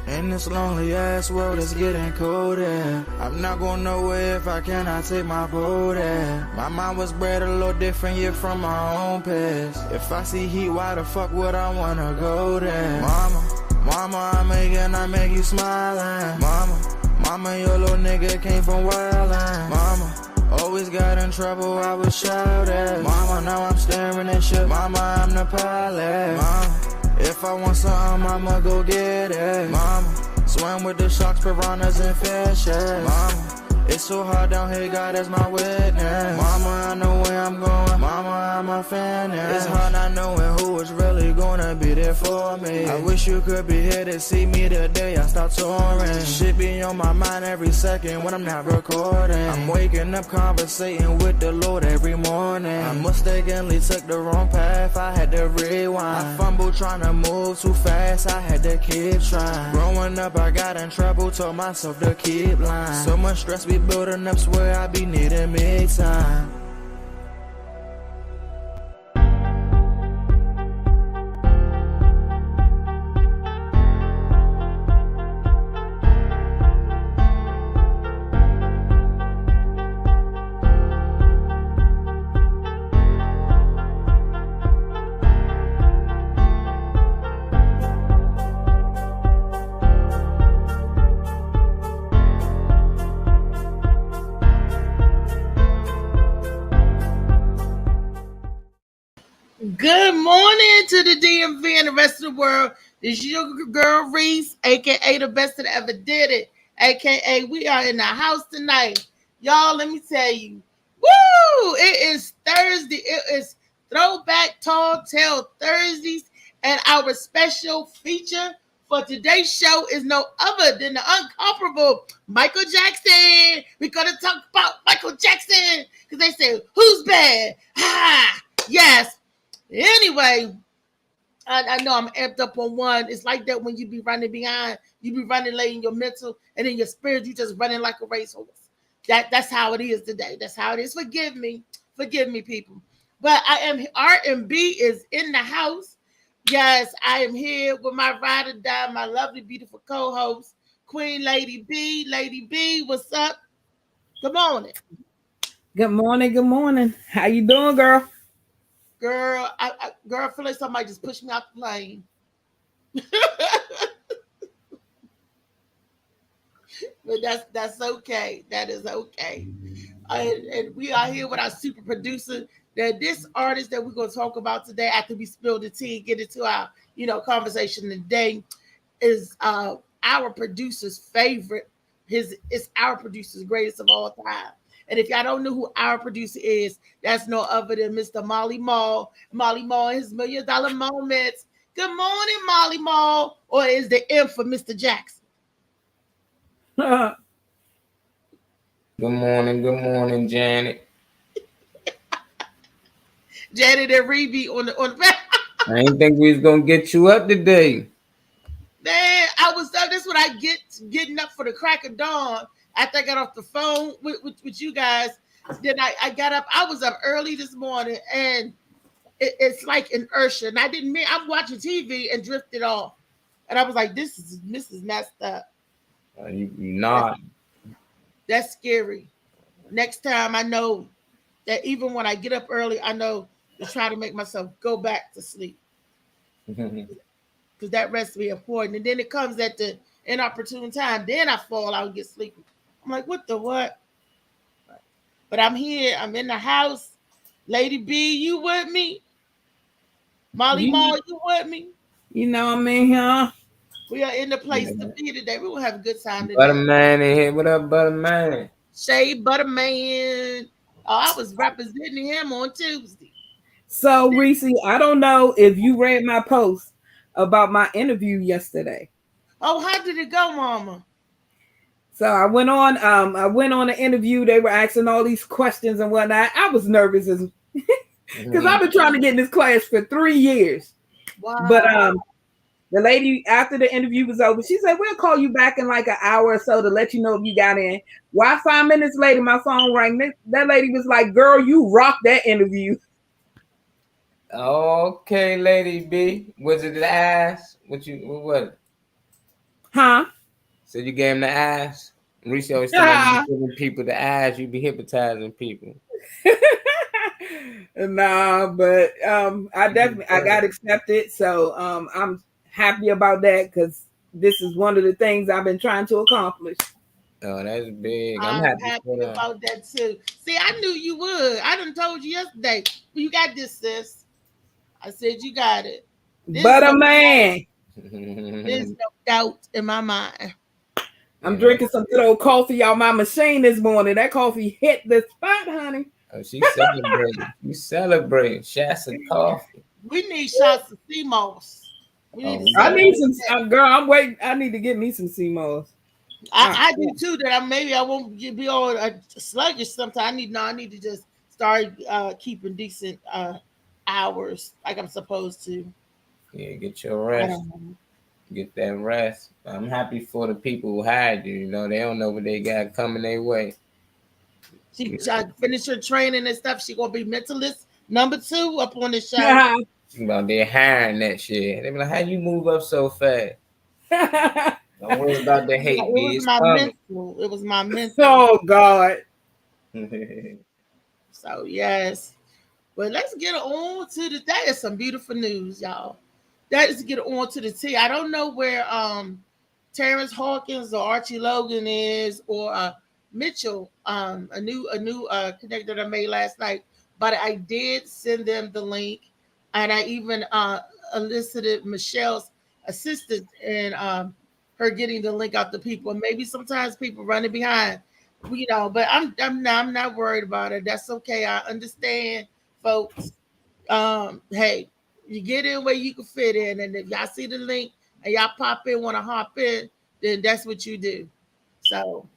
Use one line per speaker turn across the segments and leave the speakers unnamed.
In this lonely ass world, it's getting colder. I'm not going nowhere if I cannot take my boat there. My mind was bred a little different, yeah, from my own past. If I see heat, why the fuck would I wanna go there? Mama, I make you smiling. Mama, your little nigga came from wildin'. Mama, always got in trouble, I was shouted. Mama, now I'm staring at shit. Mama, I'm the pilot. Mama, if I want something, I'ma go get it. Mama, swim with the sharks, piranhas, and fishes. Mama, it's so hard down here, God is my witness. Mama, I know where I'm going. Mama, I'm a fan. It's hard not knowing who is really gonna be there for me. I wish you could be here to see me the day I start touring. Shit be on my mind every second when I'm not recording. I'm waking up conversating with the Lord every morning. I mistakenly took the wrong path, I had to rewind. I fumbled trying to move too fast, I had to keep trying. Growing up, I got in trouble, told myself to keep lying. So much stress be building up, swear I be needing me time.
Good morning to the DMV and the rest of the world. This is your girl Reese, aka the best that ever did it, aka we are in the house tonight. Y'all, let me tell you, woo! It is Thursday. It is Throwback Tall Tale Thursdays, and our special feature for today's show is no other than the incomparable Michael Jackson. We're gonna talk about Michael Jackson because they say, "Who's bad?" Ah, yes. Anyway, I know I'm amped up on one. It's like that when you be running behind, you be running late in your mental, and in your spirit, you just running like a racehorse. That's how it is today. That's how it is. Forgive me, people. But I am R&B is in the house. Yes, I am here with my ride or die, my lovely, beautiful co-host, Queen Lady B. Lady B, what's up? Good morning.
Good morning. Good morning. How you doing, girl?
Girl, I feel like somebody just pushed me out the plane. But that's okay. That is okay. And we are here with our super producer. That this artist that we're going to talk about today, after we spill the tea and get into our conversation today, is our producer's favorite. It's our producer's greatest of all time. And if y'all don't know who our producer is, that's no other than Mr. Molly Mall. Molly Mall and his $1 Million Moments. Good morning, Molly Mall. Or is the M for Mr. Jackson?
Good morning, Janet.
Janet and Reeve on the back.
I didn't think we was gonna get you up today.
Man, I was up. That's what I getting up for the crack of dawn. After I got off the phone with you guys, then I got up. I was up early this morning, and it's like inertia. And I'm watching TV and drifted off. And I was like, this is messed up.
You not.
That's scary. Next time I know that even when I get up early, I know to try to make myself go back to sleep. Because that rest be important. And then it comes at the inopportune time. Then I fall out and get sleepy. I'm like, what the what? But I'm here. I'm in the house. Lady B, you with me? Molly Mall, you with me?
You know I'm in here.
We are in the place to be today. We will have a good time today.
Butterman in here. What up, Butterman?
Shay Butterman. Oh, I was representing him on Tuesday.
So, Reese, I don't know if you read my post about my interview yesterday.
Oh, how did it go, Mama?
So I went on an interview. They were asking all these questions and whatnot. I was nervous because I've been trying to get in this class for 3 years.
Wow.
But the lady, after the interview was over, she said, we'll call you back in like an hour or so to let you know if you got in. Why 5 minutes later, my phone rang. That lady was like, girl, you rocked that interview.
Okay, Lady B. Was it the ass? What was it?
Huh?
So you gave him the ass? Reese always told me you giving people the ass, you be hypnotizing people.
Nah, but I got accepted, so I'm happy about that because this is one of the things I've been trying to accomplish.
Oh, that's big. I'm
I'm
happy for
happy
that.
about that too. See, I knew you would. I done told you yesterday. You got this, sis. I said you got it. There's
But a
no doubt.
man,
There's no doubt in my mind.
I'm
You know.
drinking some good old coffee out my machine this morning. That coffee hit the spot, honey.
Oh, she's celebrating. You celebrating. Shasta coffee.
We need shots of CMOS. We need
Oh,
to
we
I
got
need
celebrate
some
that.
girl. I'm waiting. I need to get me some CMOS.
I do too. That maybe I won't be all sluggish sometimes. I need to just start keeping decent hours like I'm supposed to.
yeah, get your
I
rest.
don't know.
Get that rest. I'm happy for the people who had you. You know, they don't know what they got coming their way.
She finished her training and stuff. She gonna be mentalist number 2 up on the show.
Yeah.
About their hiring that shit. They be like, how you move up so fast? Don't worry about the
It
hate, B.
was
It's
my
coming.
mental. It was my mental.
Oh God.
So yes. But let's get on to that is some beautiful news, y'all. That is to get on to the T. I don't know where Terrence Hawkins or Archie Logan is or Mitchell, a new connect that I made last night. But I did send them the link, and I even elicited Michelle's assistance in her getting the link out to people. And maybe sometimes people running behind, But I'm not worried about it. That's okay. I understand, folks. Hey, you get in where you can fit in, and if y'all see the link and y'all pop in, want to hop in, then that's what you do. So,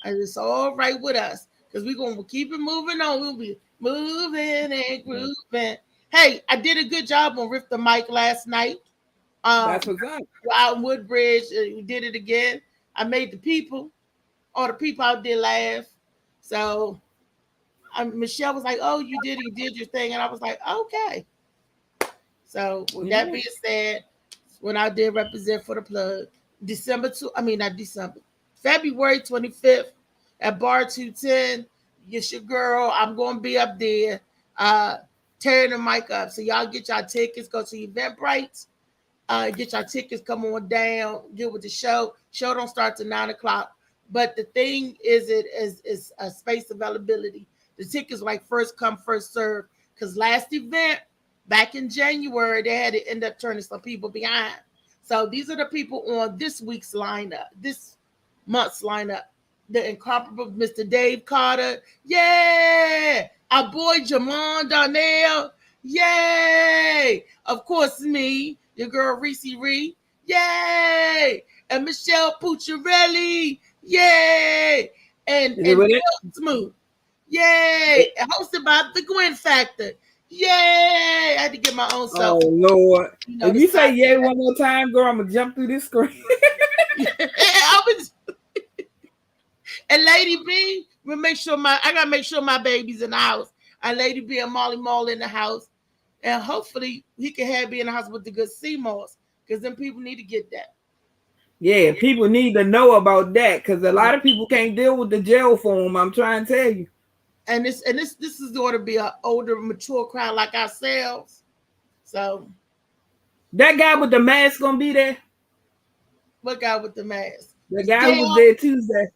and it's all right with us because we're gonna keep it moving on. We'll be moving and grooving. Hey, I did a good job on Riff the Mic last night.
That's
Um,
what's up.
out in Woodbridge, we did it again. I made all the people out there laugh. So Michelle was like, "Oh, you did your thing," and I was like, "Okay." So with that
Yeah.
being said, when I did represent for the plug, not December, February 25th at Bar 210. It's your girl. I'm gonna be up there, tearing the mic up. So y'all get y'all tickets. Go to Eventbrite. Get your tickets, come on down, get with the show. Show don't start till 9 o'clock. But the thing is a space availability. The tickets like first come, first serve. Because last event back in January, they had to end up turning some people behind. So these are the people on this week's lineup, this month's lineup. The incomparable Mr. Dave Carter. Yeah. Our boy Jamon Darnell. Yay! Of course, me, your girl Reese Ree. Yay! And Michelle Pucciarelli. Yay! And
Is it
and
with it?
Bill Smooth. Yay! And hosted by the Gwen Factor. Yay! I had to get my own
Oh
self.
Lord. If
The
you say
side.
yay one more time, girl, I'm gonna jump through this screen.
I was, and Lady B, I gotta make sure my baby's in the house. And Lady B and Molly Mall in the house. And hopefully he can have me in the house with the good CMOS. Because then people need to get that.
Yeah, people need to know about that because a lot of people can't deal with the jail form. I'm trying to tell you.
And this is going to be an older, mature crowd like ourselves. So
That guy with the mask gonna be there.
look out with the mask.
The guy who was there Tuesday.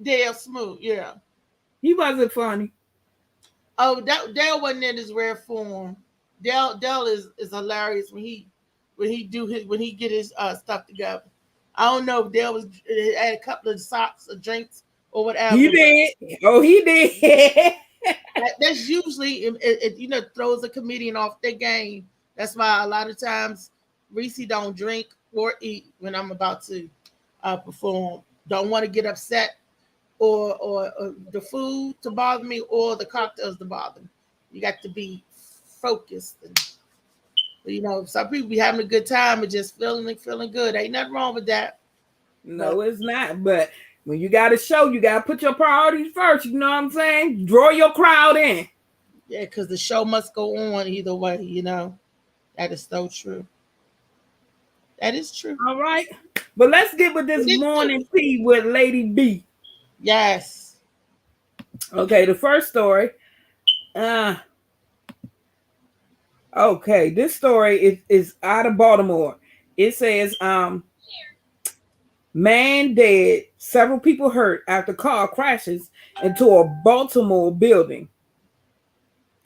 Dale Smooth, yeah.
He wasn't funny.
Oh, Dale wasn't in his rare form. Dale is hilarious when he get his stuff together. I don't know if Dale had a couple of socks or drinks or whatever.
He did. Oh, he did.
That's usually it throws a comedian off their game. That's why a lot of times Reese don't drink or eat when I'm about to perform. Don't want to get upset or the food to bother me or the cocktails to bother me. You got to be focused. And, some people be having a good time and just feeling good. Ain't nothing wrong with that.
No, it's not. But when you got a show, you got to put your priorities first. You know what I'm saying? Draw your crowd in.
Yeah, because the show must go on either way, you know. That is so true. That is true.
All right. But let's get with
It
this
is true.
morning tea with Lady B.
Yes.
Okay, the first story. Uh, okay, this story is out of Baltimore. It says, man dead, several people hurt after car crashes into a Baltimore building.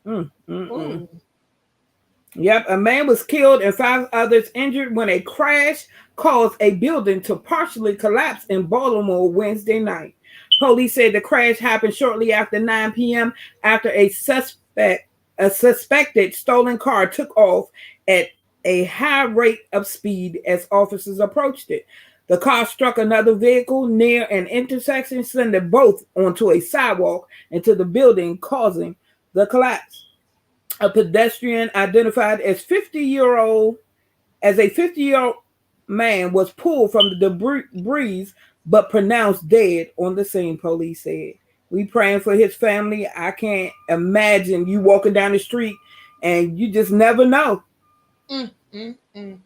Mm, mm, mm.
Ooh.
Yep, a man was killed and five others injured when a crash caused a building to partially collapse in Baltimore Wednesday night. Police said the crash happened shortly after 9 p.m. after a suspected stolen car took off at a high rate of speed as officers approached it. The car struck another vehicle near an intersection, sending both onto a sidewalk into the building, causing the collapse. A pedestrian identified as 50-year-old as a 50-year-old man was pulled from the debris but pronounced dead on the scene, police said. We praying for his family. I can't imagine you walking down the street and you just never know.
Mm, mm, mm.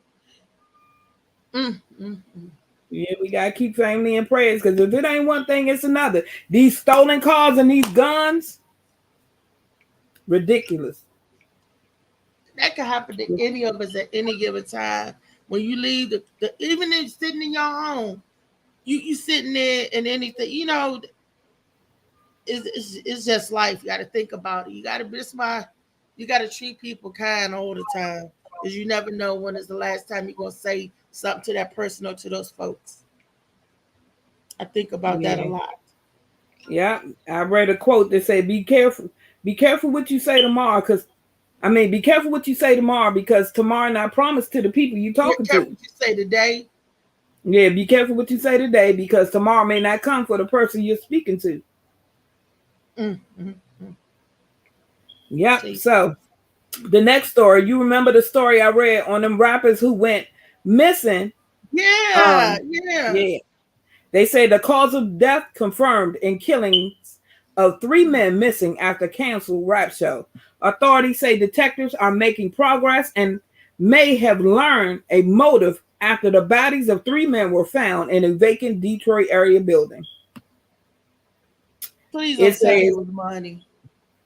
Mm, mm, mm.
Yeah, we gotta keep family in prayers because if it ain't one thing, it's another. These stolen cars and these guns, ridiculous.
That could happen to any of us at any given time. When you leave even if sitting in your home, you sitting there and anything, you know, it's just life. You got to think about it. You got to be smart. You got to treat people kind all the time because you never know when is the last time you're gonna say something to that person or to those folks. I think about that a
Yeah.
lot.
Yeah, I read a quote that said, be careful what you say tomorrow, be careful what you say tomorrow because tomorrow not promised to the people you
Be
talking
careful
to.
what you say today.
Yeah, be careful what you say today because tomorrow may not come for the person you're speaking to.
Mm, mm, mm.
Yep.
See,
So the next story, you remember the story I read on them rappers who went missing?
yeah, yeah.
Yeah. They say the cause of death confirmed in killings of three men missing after canceled rap show. Authorities say detectives are making progress and may have learned a motive after the bodies of three men were found in a vacant Detroit area building.
Please
It
don't tell me it
says
was money.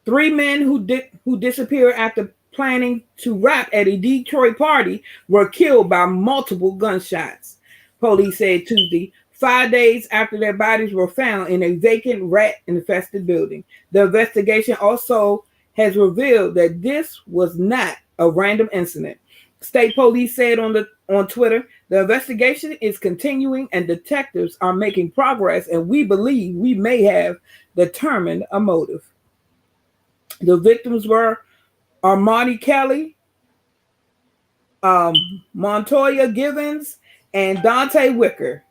three men who disappeared after planning to rap at a Detroit party were killed by multiple gunshots. Police said Tuesday, 5 days after their bodies were found in a vacant rat-infested building. The investigation also has revealed that this was not a random incident. State police said on Twitter, the investigation is continuing and detectives are making progress, and we believe we may have determined a motive. The victims were Armani Kelly, um, Montoya Givens, and Dante Wicker.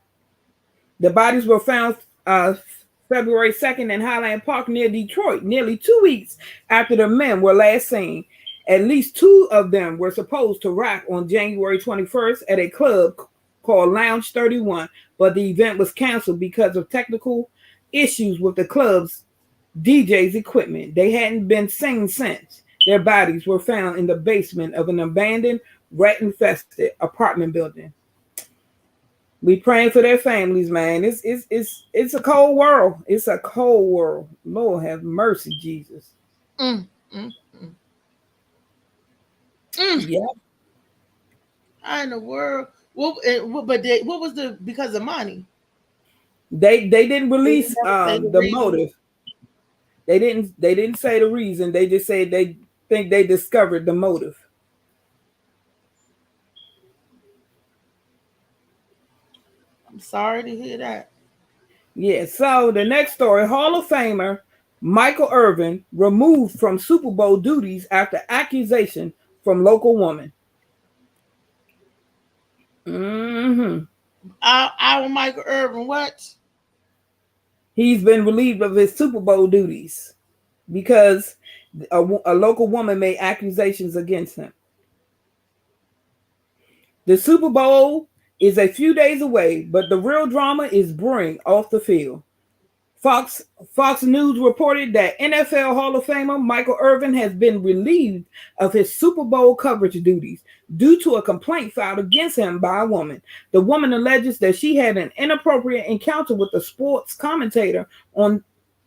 The bodies were found February 2nd in Highland Park near Detroit, nearly 2 weeks after the men were last seen. At least two of them were supposed to rap on January 21st at a club called Lounge 31, but the event was canceled because of technical issues with the club's DJ's equipment. They hadn't been seen since. Their bodies were found in the basement of an abandoned, rat-infested apartment building. We praying for their families, man. It's a cold world. It's a cold world. Lord have mercy, Jesus.
Mm, mm, mm. Mm.
Yeah.
How in the world? What was the because of money?
They didn't
They didn't
release
never say the
the
reason.
motive. They didn't say the reason. They just said they think they discovered the motive.
I'm sorry to hear that.
Yeah, so the next story, Hall of Famer Michael Irvin removed from Super Bowl duties after accusation from local woman. Hmm.
Our Michael Irvin, what?
He's been relieved of his Super Bowl duties because a local woman made accusations against him. The Super Bowl is a few days away, but the real drama is brewing off the field. Fox News reported that NFL Hall of Famer Michael Irvin has been relieved of his Super Bowl coverage duties due to a complaint filed against him by a woman. The woman alleges that she had an inappropriate encounter with a sports commentator on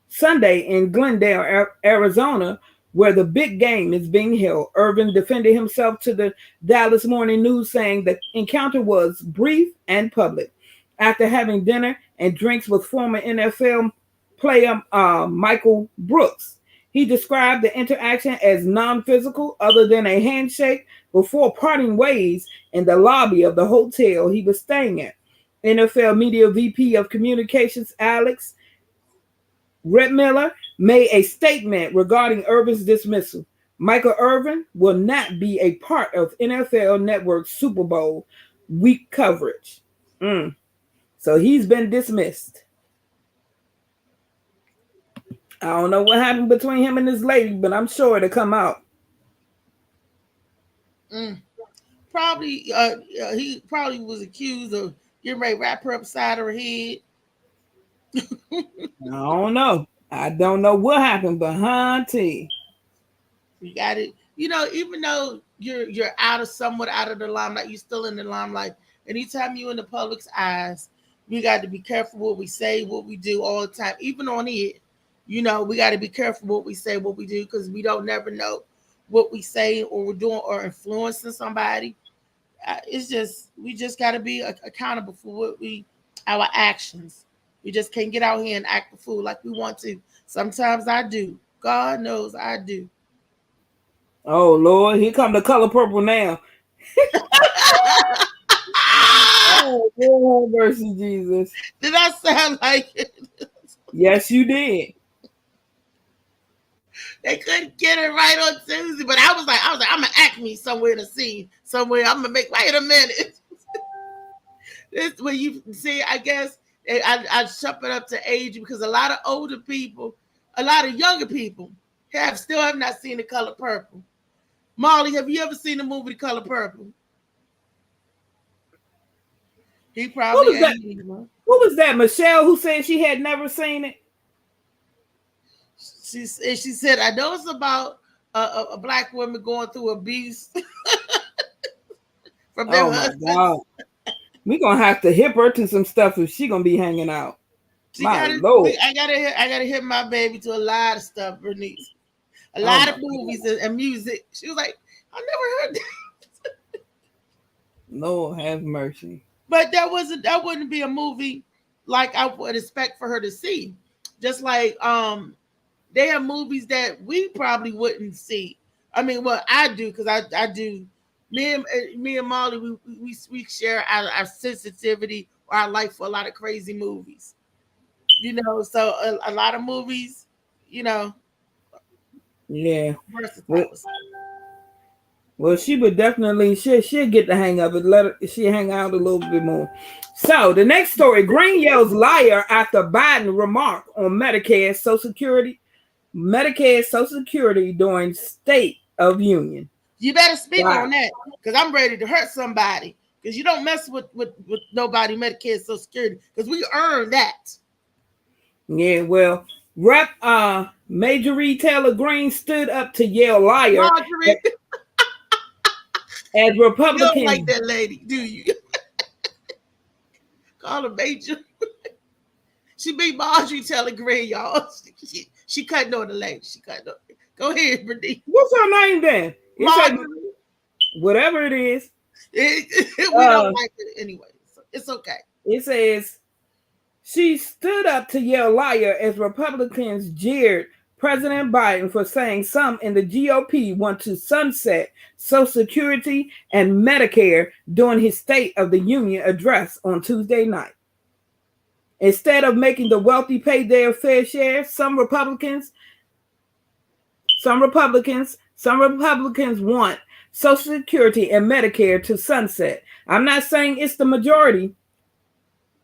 Sunday in Glendale, Arizona, where the big game is being held. Irvin defended himself to the Dallas Morning News, saying the encounter was brief and public. After having dinner and drinks with former NFL player Michael Brooks, he described the interaction as non-physical, other than a handshake, before parting ways in the lobby of the hotel he was staying at. NFL Media VP of Communications Alex Redmiller made a statement regarding Irvin's dismissal. Michael Irvin will not be a part of NFL Network's Super Bowl week coverage. So he's been dismissed. I don't know what happened between him and this lady, but I'm sure it'll come out.
Probably, he probably was accused of getting ready to wrap her upside her head.
I don't know. I don't know what happened, but hunty.
You got it. You know, even though you're somewhat out of the limelight, you're still in the limelight. Anytime you're in the public's eyes, we got to be careful what we say, what we do all the time, even on it. You know, we got to be careful what we say, what we do, because we don't never know what we say or we're doing or influencing somebody. We just got to be accountable for our actions. We just can't get out here and act a fool like we want to. Sometimes I do. God knows I do.
Oh, Lord, here come the color purple now. Oh, Lord, mercy, Jesus.
Did I sound like it?
Yes, you did.
They couldn't get it right on Tuesday, but I was like, I'm gonna act me somewhere to see somewhere. I'm gonna make. Wait a minute. This when you see, I guess I chop it up to age because a lot of older people, a lot of younger people still have not seen The Color Purple. Molly, have you ever seen the movie The Color Purple? He probably ain't.
Who was that? Michelle, who said she had never seen it?
She said, I know it's about a black woman going through abuse from their husband.
God. We're going to have to hip her to some stuff if she's going to be hanging out.
Lord. I gotta hit my baby to a lot of stuff, Bernice. A lot of movies and music. She was like, I never heard that.
Lord have mercy.
But that wouldn't be a movie like I would expect for her to see. Just like they have movies that we probably wouldn't see. I mean, well, I do because I do. Me and Molly, we share our sensitivity or our like for a lot of crazy movies. You know, so a lot of movies, you know.
Yeah. Well, she would definitely she'll get the hang of it. She'll hang out a little bit more. So the next story: Green yells liar after Biden remark on Medicare Social Security during State of Union.
You better speak on that because I'm ready to hurt somebody. Because you don't mess with nobody Medicare Social Security because we earned that.
Yeah, well, Rep. Major Taylor Greene stood up to yell liar. As Republicans,
you don't like that lady, do you? Call her Major. She beat Marjorie Taylor Greene, y'all. She cutting on the lady. She cutting on. Go ahead, Brittany.
What's her name then?
Marjorie.
Whatever it is.
We don't like it anyway. So it's okay.
It says she stood up to yell liar as Republicans jeered President Biden for saying some in the GOP want to sunset Social Security and Medicare during his State of the Union address on Tuesday night. Instead of making the wealthy pay their fair share, some Republicans want Social Security and Medicare to sunset. I'm not saying it's the majority,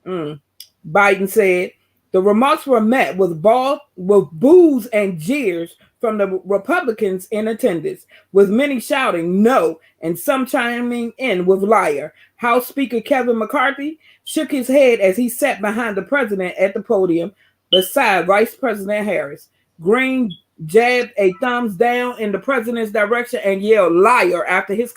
Biden said. The remarks were met with boos and jeers from the Republicans in attendance, with many shouting no and some chiming in with liar. House Speaker Kevin McCarthy shook his head as he sat behind the president at the podium, beside Vice President Harris. Green jabbed a thumbs down in the president's direction and yelled liar after his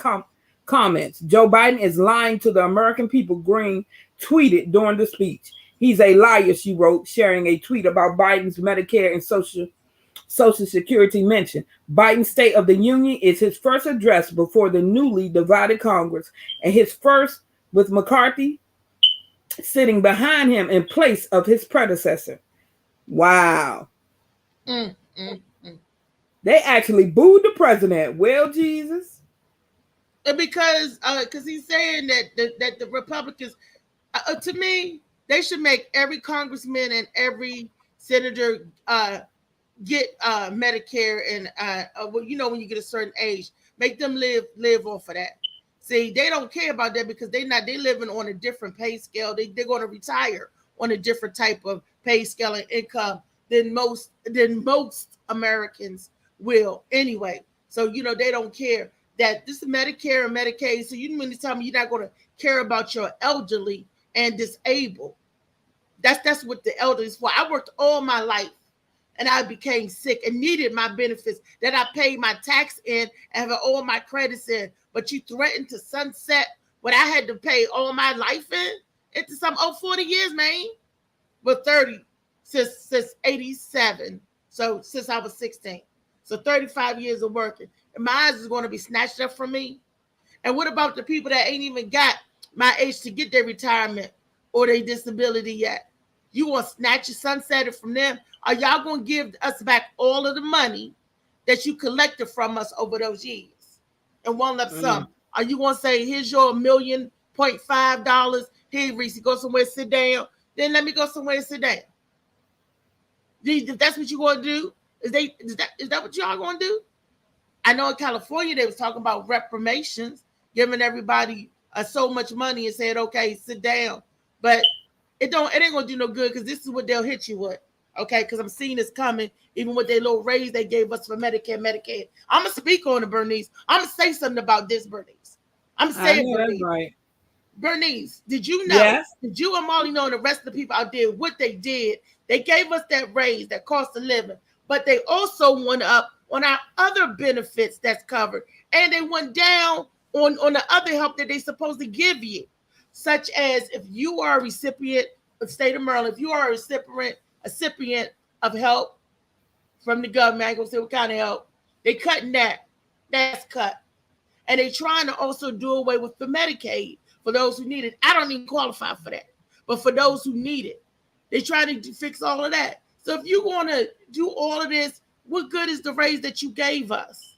comments. Joe Biden is lying to the American people, Green tweeted during the speech. He's a liar, she wrote, sharing a tweet about Biden's Medicare and Social Security mention. Biden's State of the Union is his first address before the newly divided Congress and his first with McCarthy sitting behind him in place of his predecessor. Wow. They actually booed the president. Well, Jesus.
Because he's saying that the Republicans, to me, they should make every congressman and every senator get Medicare and when you get a certain age, make them live off of that. See, they don't care about that because they living on a different pay scale. They're going to retire on a different type of pay scale and income than most Americans will anyway. So they don't care that this is Medicare and Medicaid. So you mean to tell me you're not going to care about your elderly and disabled? That's what the elderly is for. I worked all my life and I became sick and needed my benefits that I paid my tax in and have all my credits in. But you threatened to sunset what I had to pay all my life in into some 40 years, man. But 30 since 87. So since I was 16. So 35 years of working. And my eyes is going to be snatched up from me. And what about the people that ain't even got my age to get their retirement or their disability yet? You want to snatch it, sunset it from them? Are y'all going to give us back all of the money that you collected from us over those years in one lump sum? Are you going to say, here's your $1.5 million? Here, Reese, go somewhere, sit down. Then let me go somewhere and sit down. If that's what you're going to do, is that what y'all going to do? I know in California they was talking about reparations, giving everybody so much money and said, okay, sit down. But it ain't gonna do no good because this is what they'll hit you with. Okay, because I'm seeing this coming, even with their little raise they gave us for Medicare, Medicaid. I'm gonna speak on it, Bernice. I'm gonna say something about this, Bernice. I'm saying, Bernice.
Right.
Bernice, did you know?
Yes.
Did you and Molly know and the rest of the people out there what they did? They gave us that raise, that cost of living, but they also went up on our other benefits that's covered, and they went down on the other help that they're supposed to give you, such as if you are a recipient of the state of Maryland, if you are a recipient of help from the government, I ain't gonna say what kind of help, they cutting that. That's cut. And they trying to also do away with the Medicaid for those who need it. I don't even qualify for that, but for those who need it, they trying to fix all of that. So if you want to do all of this, what good is the raise that you gave us?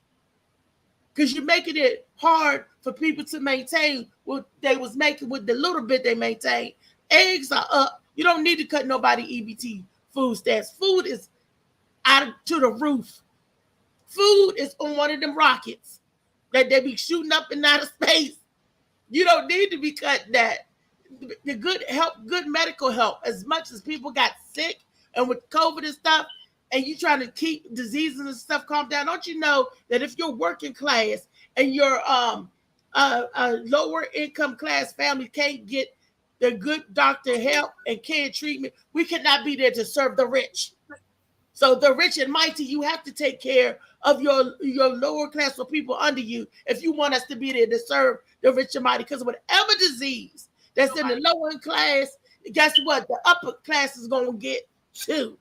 Because you're making it hard for people to maintain what they was making with the little bit they maintain. Eggs are up. You don't need to cut nobody EBT food stamps. Food is out to the roof. Food is on one of them rockets that they be shooting up in outer space. You don't need to be cutting that. The good help, good medical help, as much as people got sick and with COVID and stuff, and you trying to keep diseases and stuff calm down, don't you know that if you're working class and your lower income class family can't get the good doctor help and care treatment, we cannot be there to serve the rich. So the rich and mighty, you have to take care of your lower class or people under you if you want us to be there to serve the rich and mighty. Because whatever disease that's in the lower class, guess what? The upper class is going to get too.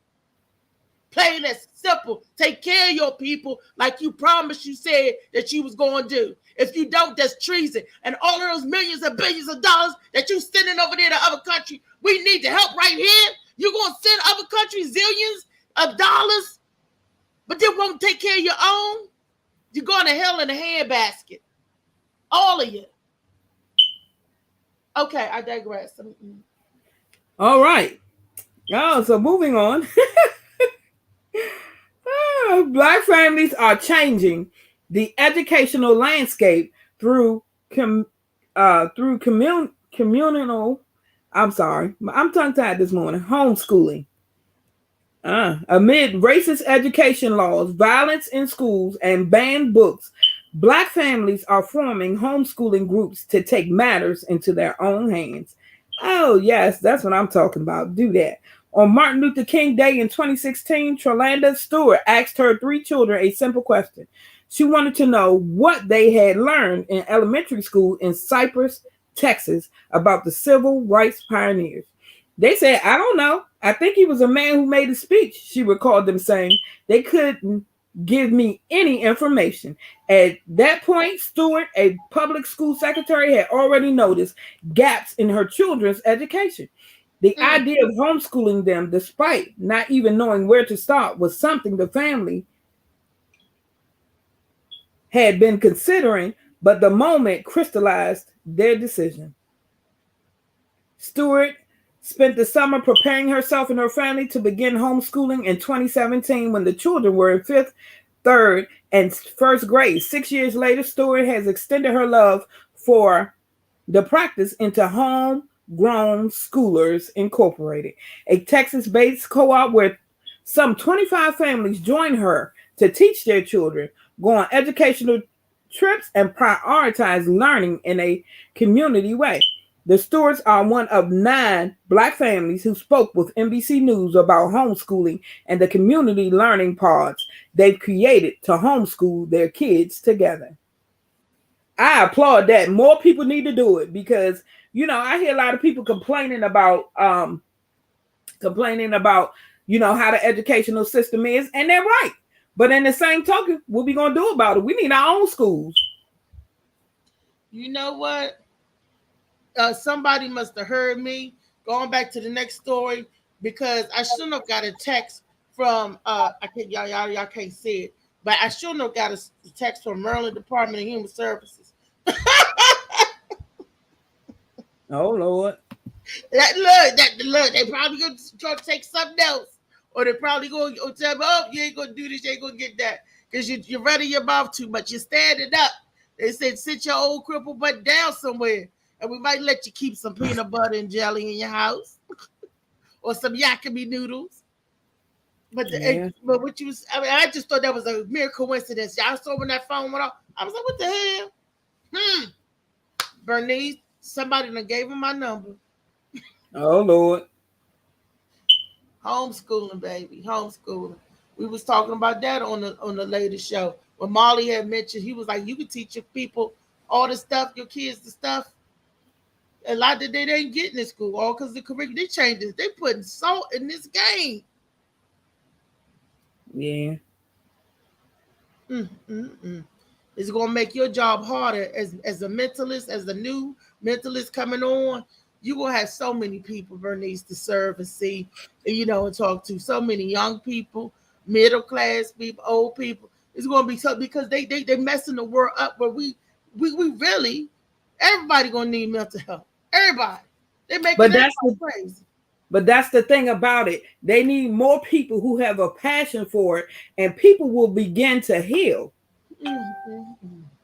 Plain and simple. Take care of your people like you promised you said that you was going to do. If you don't, that's treason. And all of those millions and billions of dollars that you sending over there to other countries, we need to help right here. You're going to send other countries zillions of dollars, but they won't take care of your own. You're going to hell in a handbasket. All of you. Okay, I digress.
All right. Oh, so moving on. Black families are changing the educational landscape through communal. I'm sorry, I'm tongue-tied this morning. Homeschooling. Amid racist education laws, violence in schools, and banned books, Black families are forming homeschooling groups to take matters into their own hands. Oh, yes, that's what I'm talking about. Do that. On Martin Luther King Day in 2016, Trelanda Stewart asked her three children a simple question. She wanted to know what they had learned in elementary school in Cypress, Texas, about the civil rights pioneers. They said, I don't know. I think he was a man who made a speech, she recalled them saying. They couldn't give me any information. At that point, Stewart, a public school secretary, had already noticed gaps in her children's education. The idea of homeschooling them, despite not even knowing where to start, was something the family had been considering, but the moment crystallized their decision. Stewart spent the summer preparing herself and her family to begin homeschooling in 2017 when the children were in fifth, third, and first grade. 6 years later, Stewart has extended her love for the practice into Homegrown Schoolers Incorporated, a Texas-based co-op where some 25 families join her to teach their children, go on educational trips, and prioritize learning in a community way. The Stewarts are one of 9 Black families who spoke with NBC News about homeschooling and the community learning pods they've created to homeschool their kids together. I applaud that. More people need to do it because, I hear a lot of people complaining about, how the educational system is, and they're right. But in the same token, what we going to do about it? We need our own schools.
You know what? Somebody must have heard me. Going back to the next story, because I shouldn't have got a text from I can't y'all can't see it, but I shouldn't have got a text from Maryland Department of Human Services.
Oh Lord!
Look, they probably gonna try to take something else, or they probably gonna tell me, "Oh, you ain't gonna do this, you ain't gonna get that," because you're running your mouth too much. You're standing up. They said, "Sit your old crippled butt down somewhere." And we might let you keep some peanut butter and jelly in your house, or some yakami noodles. But but what you was, I just thought that was a mere coincidence. Y'all saw when that phone went off. I was like, what the hell? Bernice, somebody done gave him my number.
Oh Lord.
Homeschooling, baby, homeschooling. We was talking about that on the latest show. When Molly had mentioned, he was like, you can teach your people all the stuff, your kids the stuff. A lot that they ain't getting in school, all because the curriculum, they changed this. They putting salt in this game.
Yeah.
It's gonna make your job harder as a mentalist, as a new mentalist coming on. You will have so many people, Bernice, to serve and see, and talk to. So many young people, middle class people, old people. It's gonna be tough because they messing the world up. Where we really, everybody gonna need mental health. Everybody. They're making crazy.
But that's the thing about it. They need more people who have a passion for it, and people will begin to heal.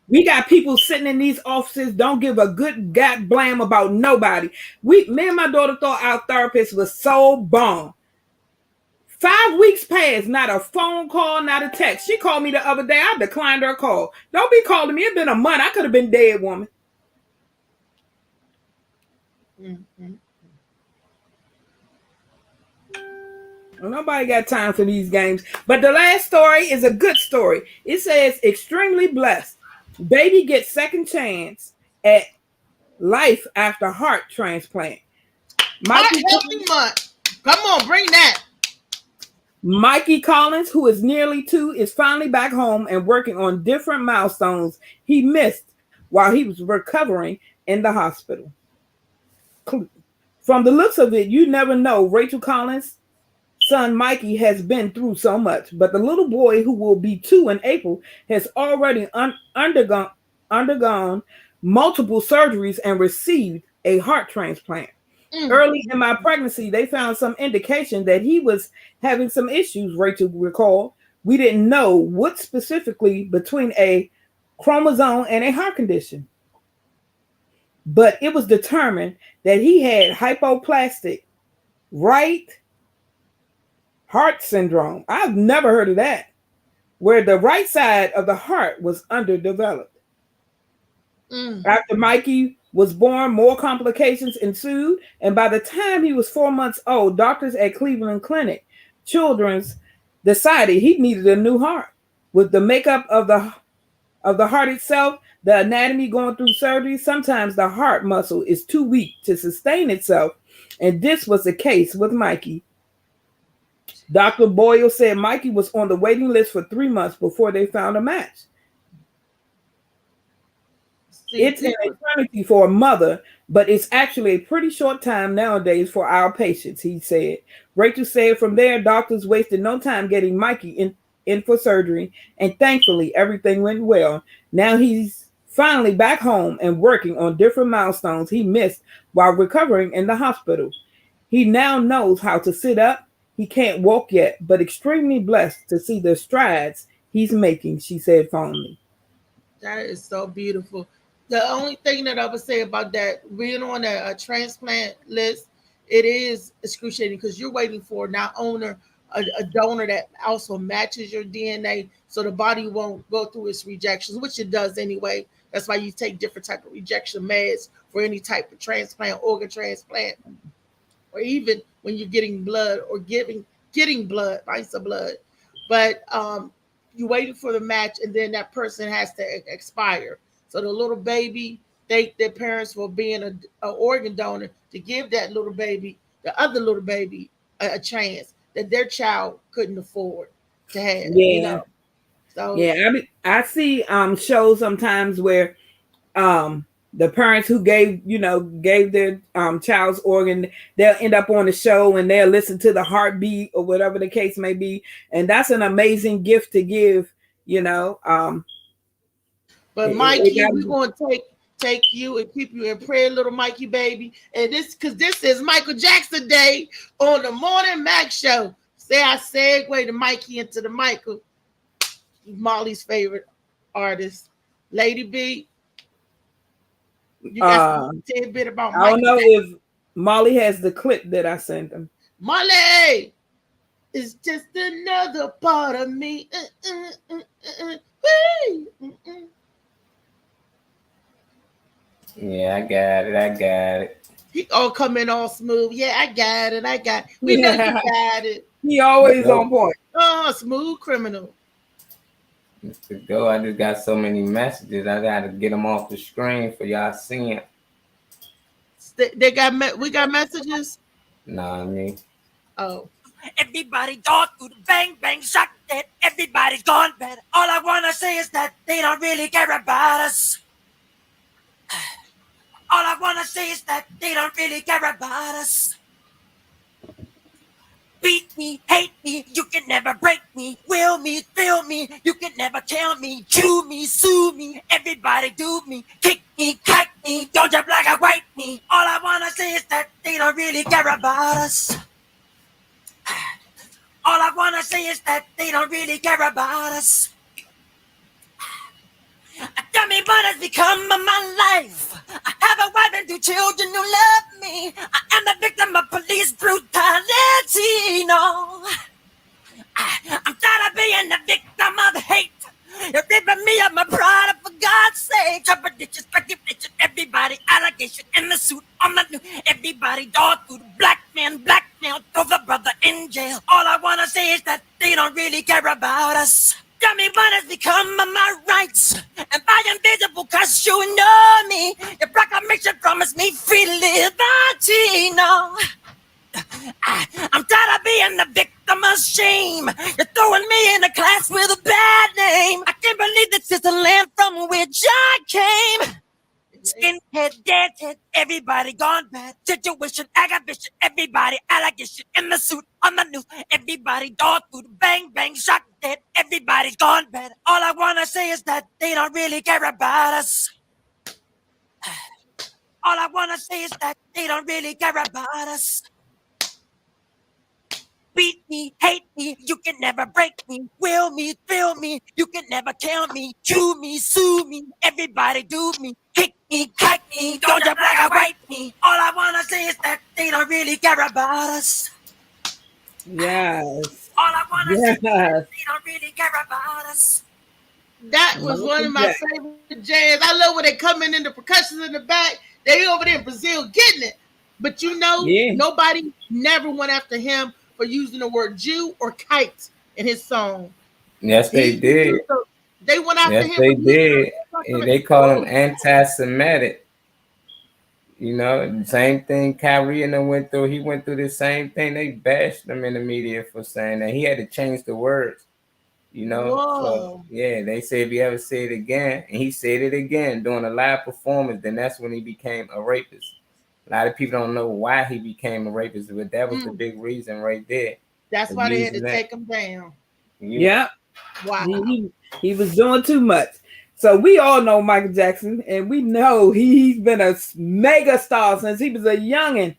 We got people sitting in these offices, don't give a good god blam about nobody. Me and my daughter thought our therapist was so bomb. 5 weeks passed, not a phone call, not a text. She called me the other day. I declined her call. Don't be calling me. It's been a month. I could have been dead, woman. Well, nobody got time for these games. But the last story is a good story. It says, extremely blessed. Baby gets second chance at life after heart transplant.
Mikey Collins, come on, bring that.
Mikey Collins, who is nearly 2, is finally back home and working on different milestones he missed while he was recovering in the hospital. From the looks of it, you never know Rachel Collins' son Mikey has been through so much, but the little boy who will be 2 in April has already undergone multiple surgeries and received a heart transplant. Early in my pregnancy, they found some indication that he was having some issues, Rachel recalled. We didn't know what specifically between a chromosome and a heart condition, but it was determined that he had hypoplastic right heart syndrome. I've never heard of that, where the right side of the heart was underdeveloped. After Mikey was born, more complications ensued, and by the time he was 4 months old, doctors at Cleveland Clinic Children's decided he needed a new heart. With the makeup of the heart itself, the anatomy going through surgery, sometimes the heart muscle is too weak to sustain itself, and this was the case with Mikey. Dr. Boyle said Mikey was on the waiting list for 3 months before they found a match. It's an eternity for a mother, but it's actually a pretty short time nowadays for our patients, he said. Rachel said from there, doctors wasted no time getting Mikey in for surgery, and thankfully everything went well. Now he's finally back home and working on different milestones he missed while recovering in the hospital. He now knows how to sit up. He can't walk yet, but extremely blessed to see the strides he's making, she said fondly.
That is so beautiful. The only thing that I would say about that, being on a transplant list, it is excruciating because you're waiting for not only a donor that also matches your DNA, so the body won't go through its rejections, which it does anyway. That's why you take different type of rejection meds for any type of transplant, organ transplant, or even when you're getting blood or getting blood, binds of blood. But you're waiting for the match, and then that person has to expire. So the little baby thank their parents for being an organ donor to give that little baby, the other little baby, a chance that their child couldn't afford to have.
Yeah.
You know. So
yeah, I see shows sometimes where the parents who gave their child's organ, they'll end up on the show and they'll listen to the heartbeat or whatever the case may be, and that's an amazing gift to give.
But Mikey, we're gonna take you and keep you in prayer, little Mikey baby. And this is Michael Jackson Day on the Morning Max Show. Say I segue to Mikey into the Michael, Molly's favorite artist, Lady B. You got some tidbit about Michael.
I don't know if Molly has the clip that I sent them.
Molly is just another part of me.
Yeah, I got it.
He all coming all smooth. Yeah, I got it. We know you got it.
He always on point.
Oh, smooth criminal.
To go, I just got so many messages. I got to get them off the screen for y'all seeing.
We got messages?
Nah, me.
Oh.
Everybody gone through the bang, bang, shot dead. Everybody's gone bad. All I want to say is that they don't really care about us. All I want to say is that they don't really care about us. Beat me, hate me, you can never break me. Will me, feel me, you can never kill me. Chew me, sue me, everybody do me. Kick me, cut me, don't you black or white me. All I want to say is that they don't really care about us. All I want to say is that they don't really care about us. Tell me what has become of my life. I have a wife and 2 children who love me. I am the victim of police brutality. No, I'm tired of being the victim of hate. You're ripping me of my pride, for God's sake. Trepidation, speculation, everybody, allegation in the suit on the new. Everybody, dog through the black man, throw the brother in jail. All I want to say is that they don't really care about us. Tell me what has become of my rights. Am I invisible cause you know me? Your proclamation promised me free liberty. No, I'm tired of being the victim of shame. You're throwing me in a class with a bad name. I can't believe this is the land from which I came. Skinhead, deadhead, everybody gone bad. Situation, aggravation, everybody, allegation in the suit, on the news. Everybody dog through the bang, bang, shot dead. Everybody's gone bad. All I want to say is that they don't really care about us. All I want to say is that they don't really care about us. Beat me, hate me, you can never break me. Will me, feel me, you can never kill me. Chew me, sue me, everybody do me. Kick me, cut me, don't you black or white me. All I want to say is that they don't really care about us.
Yes.
All I want to say is that they don't really care about us.
That was one of my favorite jams. I love when they come in the percussions in the back. They over there in Brazil getting it. But
Yeah.
nobody never went after him for using the word Jew or kite in his song.
Yes, they did.
They went after
Yes,
him for
they
using
did. And they call him
the
anti-Semitic. Same thing Kyrie and them went through. He went through the same thing. They bashed him in the media for saying that. He had to change the words. So
Whoa.
yeah, they say if he ever say it again, and he said it again during a live performance, then that's when he became a rapist. A lot of people don't know why he became a rapist, but that was the big reason right there.
That's
of
why they had to
using that.
take him down.
Yep.
Wow.
He was doing too much. So we all know Michael Jackson, and we know he's been a mega star since he was a youngin'.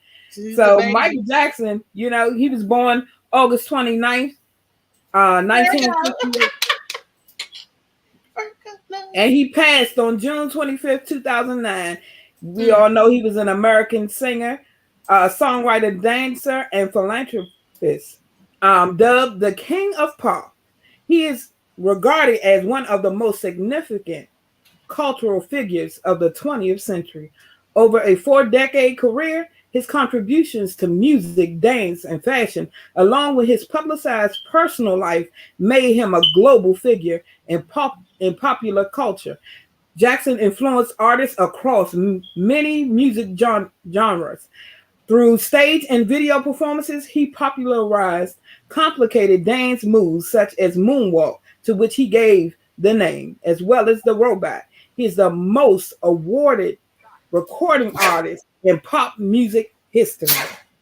So Michael Jackson, he was born August 29th, 1968. And he passed on June 25th, 2009. We all know he was an American singer, songwriter, dancer, and philanthropist. Dubbed the King of Pop. He is regarded as one of the most significant cultural figures of the 20th century. Over a 4-decade career, his contributions to music, dance, and fashion, along with his publicized personal life, made him a global figure in popular culture. Jackson influenced artists across many music genres. Through stage and video performances, he popularized complicated dance moves such as moonwalk, to which he gave the name, as well as the robot. He is the most awarded recording artist in pop music history.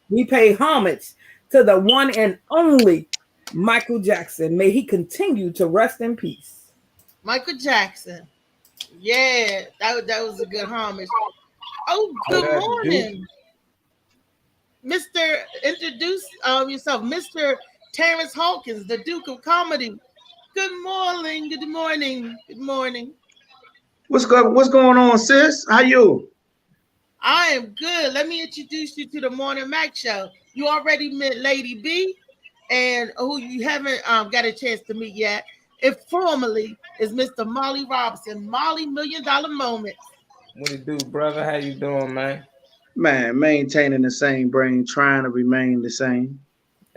We pay homage to the one and only Michael Jackson. May he continue to rest in peace.
Michael Jackson. Yeah, that was a good homage. Oh, good morning. Mr. Introduce yourself, Mr. Terrence Hawkins, the Duke of Comedy. Good morning, good morning, good morning.
What's going on, sis? How you?
I am good. Let me introduce you to the Morning Mac Show. You already met Lady B, and who you haven't got a chance to meet yet, informally, is Mr. Molly Robinson. Molly, $1 Million Moments.
What it do, brother? How you doing, man?
Man, maintaining the same brain, trying to remain the same.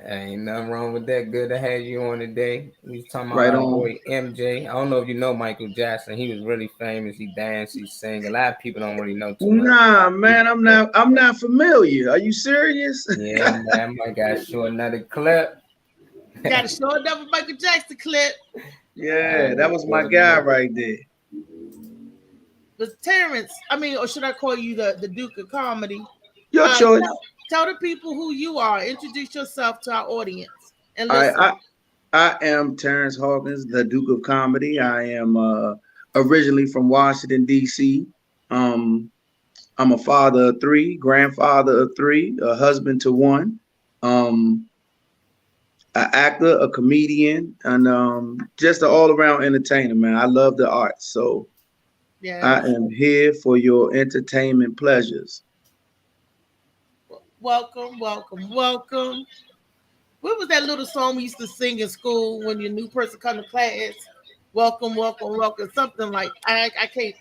Ain't nothing wrong with that. Good to have you on today. We was talking about
Right
our
on.
boy MJ. I don't know if you know Michael Jackson. He was really famous. He danced, he sang. A lot of people don't really know too much.
Nah, man, I'm not familiar. Are you serious?
Yeah, man. I gotta show another clip.
Gotta show another Michael Jackson clip.
Yeah, that was my guy right there.
But Terrence, or should I call you the Duke of Comedy?
Your choice.
Tell the people who you are. Introduce yourself to our audience and listen.
I am Terrence Hawkins, the Duke of Comedy. I am originally from Washington, D.C. I'm a father of 3, grandfather of 3, a husband to 1, an actor, a comedian, and just an all-around entertainer, man. I love the arts, so yes. I am here for your entertainment pleasures.
Welcome, welcome, welcome. What was that little song we used to sing in school when your new person come to class? Welcome, welcome, welcome. Something like I can't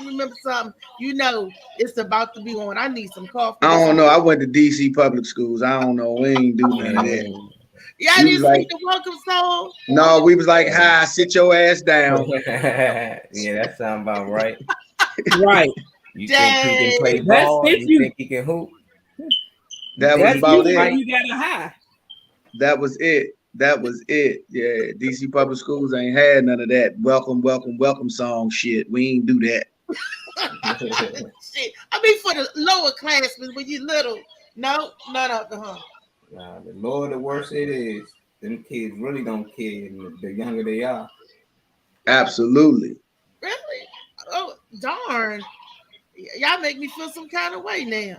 remember something. It's about to be on. I need some coffee.
I don't know. I went to DC public schools. I don't know. We ain't do none of that.
Yeah, I didn't sing the welcome song.
No, we was like, hi, sit your ass down.
Yeah, that sounds about right.
Right.
You think he can play ball? You think he can hoop?
That was about it.
You got a high.
That was it. That was it. Yeah, DC public schools ain't had none of that welcome, welcome, welcome song shit. We ain't do that.
Shit. For the lower classmen when you little. No, none of them, huh?
Nah, the lower the worse it is. Them kids really don't care the younger they are.
Absolutely.
Really? Oh, darn. Y'all make me feel some kind of way now.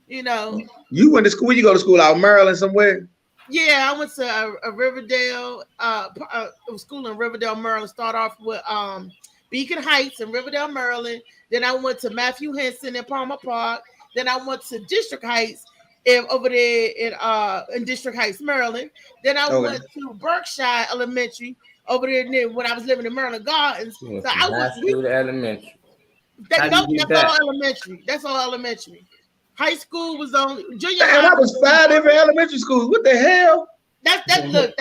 You went to school. Where you go to school? Out in Maryland somewhere?
Yeah, I went to a Riverdale, school in Riverdale, Maryland. Start off with Beacon Heights in Riverdale, Maryland. Then I went to Matthew Henson in Palmer Park. Then I went to District Heights over there in District Heights, Maryland. Then I went to Berkshire Elementary over there when I was living in Maryland Gardens.
So I went to elementary. How do
Nope,
you get
that's all
that?
elementary. That's all elementary. High school was only junior
Damn,
high.
that was 5 different elementary schools. What the hell?
Look,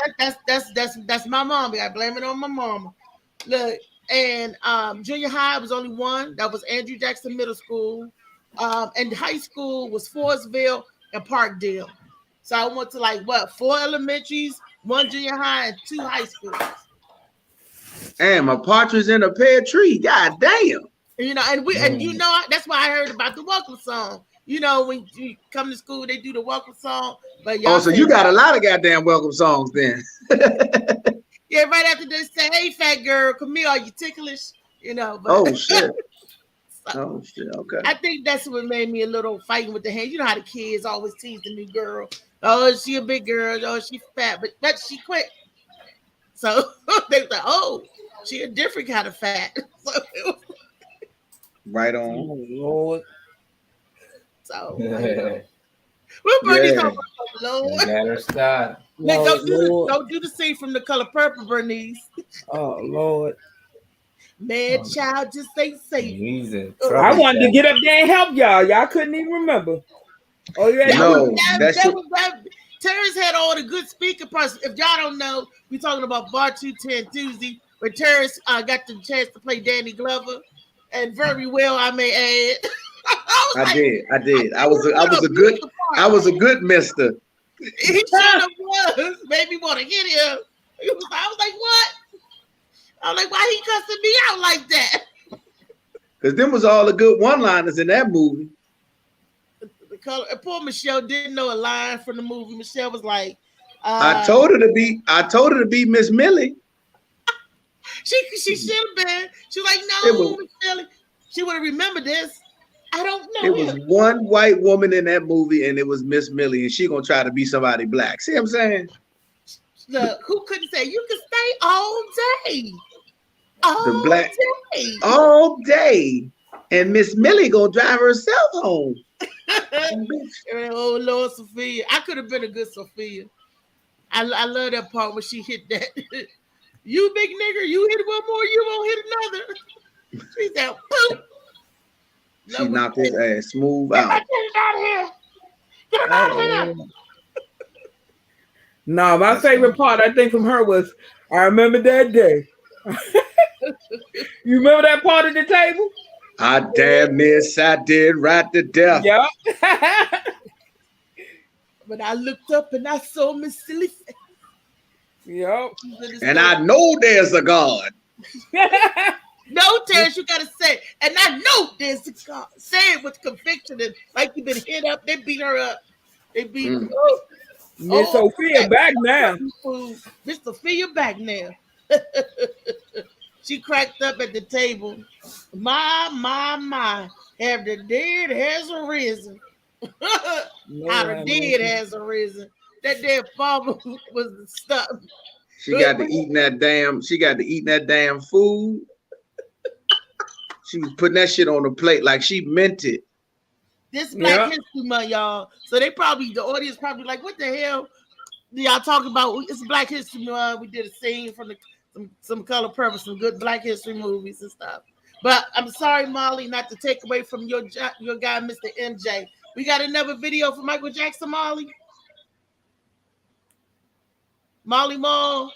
that's my mom. I blame it on my mama. Look, and junior high was only one. That was Andrew Jackson Middle School. And high school was Forestville and Parkdale. So I went to like what 4 elementaries, 1 junior high, and 2 high schools.
Damn, a partridge in a pear tree. God damn.
You know, and you know that's why I heard about the welcome song. You know, when you come to school, they do the welcome song. But y'all
So you got a lot of goddamn welcome songs then.
yeah, right after they say, "Hey, fat girl, come here, are you ticklish?" You know. But,
Oh shit.
so,
Oh shit. Okay.
I think that's what made me a little fighting with the hands. You know how the kids always tease the new girl. Oh, she a big girl. Oh, she fat, but she quit. So they was like, "Oh, she a different kind of fat." So it was,
Right on.
Oh Lord.
so you know. We'll burn these over, Lord.
Got her started.
Nick,
Lord.
don't do the scene from The Color Purple, Bernice.
Oh Lord.
Man, child, just ain't safe.
He's in
I
trouble.
wanted to get up there and help y'all. Y'all couldn't even remember. Oh yeah.
No,
that Terrence had all the good speaker parts. If y'all don't know, we're talking about Bar 210 Tuesday, where Terrence got the chance to play Danny Glover, and very well, I may add.
I did. I was a good mister.
He should have was. Made me want to hit him. I was like, what? I was like, why he cussing me out like that?
Because them was all the good one-liners in that movie.
The color. And poor Michelle didn't know a line from the movie. Michelle was like,
I told her to be Miss Millie.
She should have been. She was like, no, Miss Millie. She would have remembered this. I don't know.
It was one white woman in that movie, and it was Miss Millie, and she gonna try to be somebody black. See what I'm saying?
Look, who couldn't say you can stay all day?
All day. And Miss Millie gonna drive herself home.
Oh Lord, Sophia. I could have been a good Sophia. I love that part when she hit that. You big nigger, you hit one more, you won't hit another. She said, boom.
She knocked his ass smooth out.
Get him out of here. Get him out of here.
No, my favorite part, I think, from her was, I remember that day. You remember that part of the table?
I damn miss, I did right to death.
Yeah.
But I looked up and I saw Miss Silly face.
Yep.
And I know there's a God.
No, Terrence, you gotta say, and I know there's a God. Say it with conviction and like you've been hit up. They beat her up. They beat her up.
Miss Sophia back now.
Miss Sophia back now. She cracked up at the table. My. Have the dead has arisen. How the dead has arisen. That damn farmer was stuck.
She got to eating that damn food. She was putting that shit on the plate like she meant it.
This Black History Month, y'all. So the audience probably like, what the hell y'all talking about? It's Black History Month. We did a scene from some Color Purple, some good Black History movies and stuff. But I'm sorry, Molly, not to take away from your guy, Mr. MJ. We got another video for Michael Jackson, Molly. Molly Mall.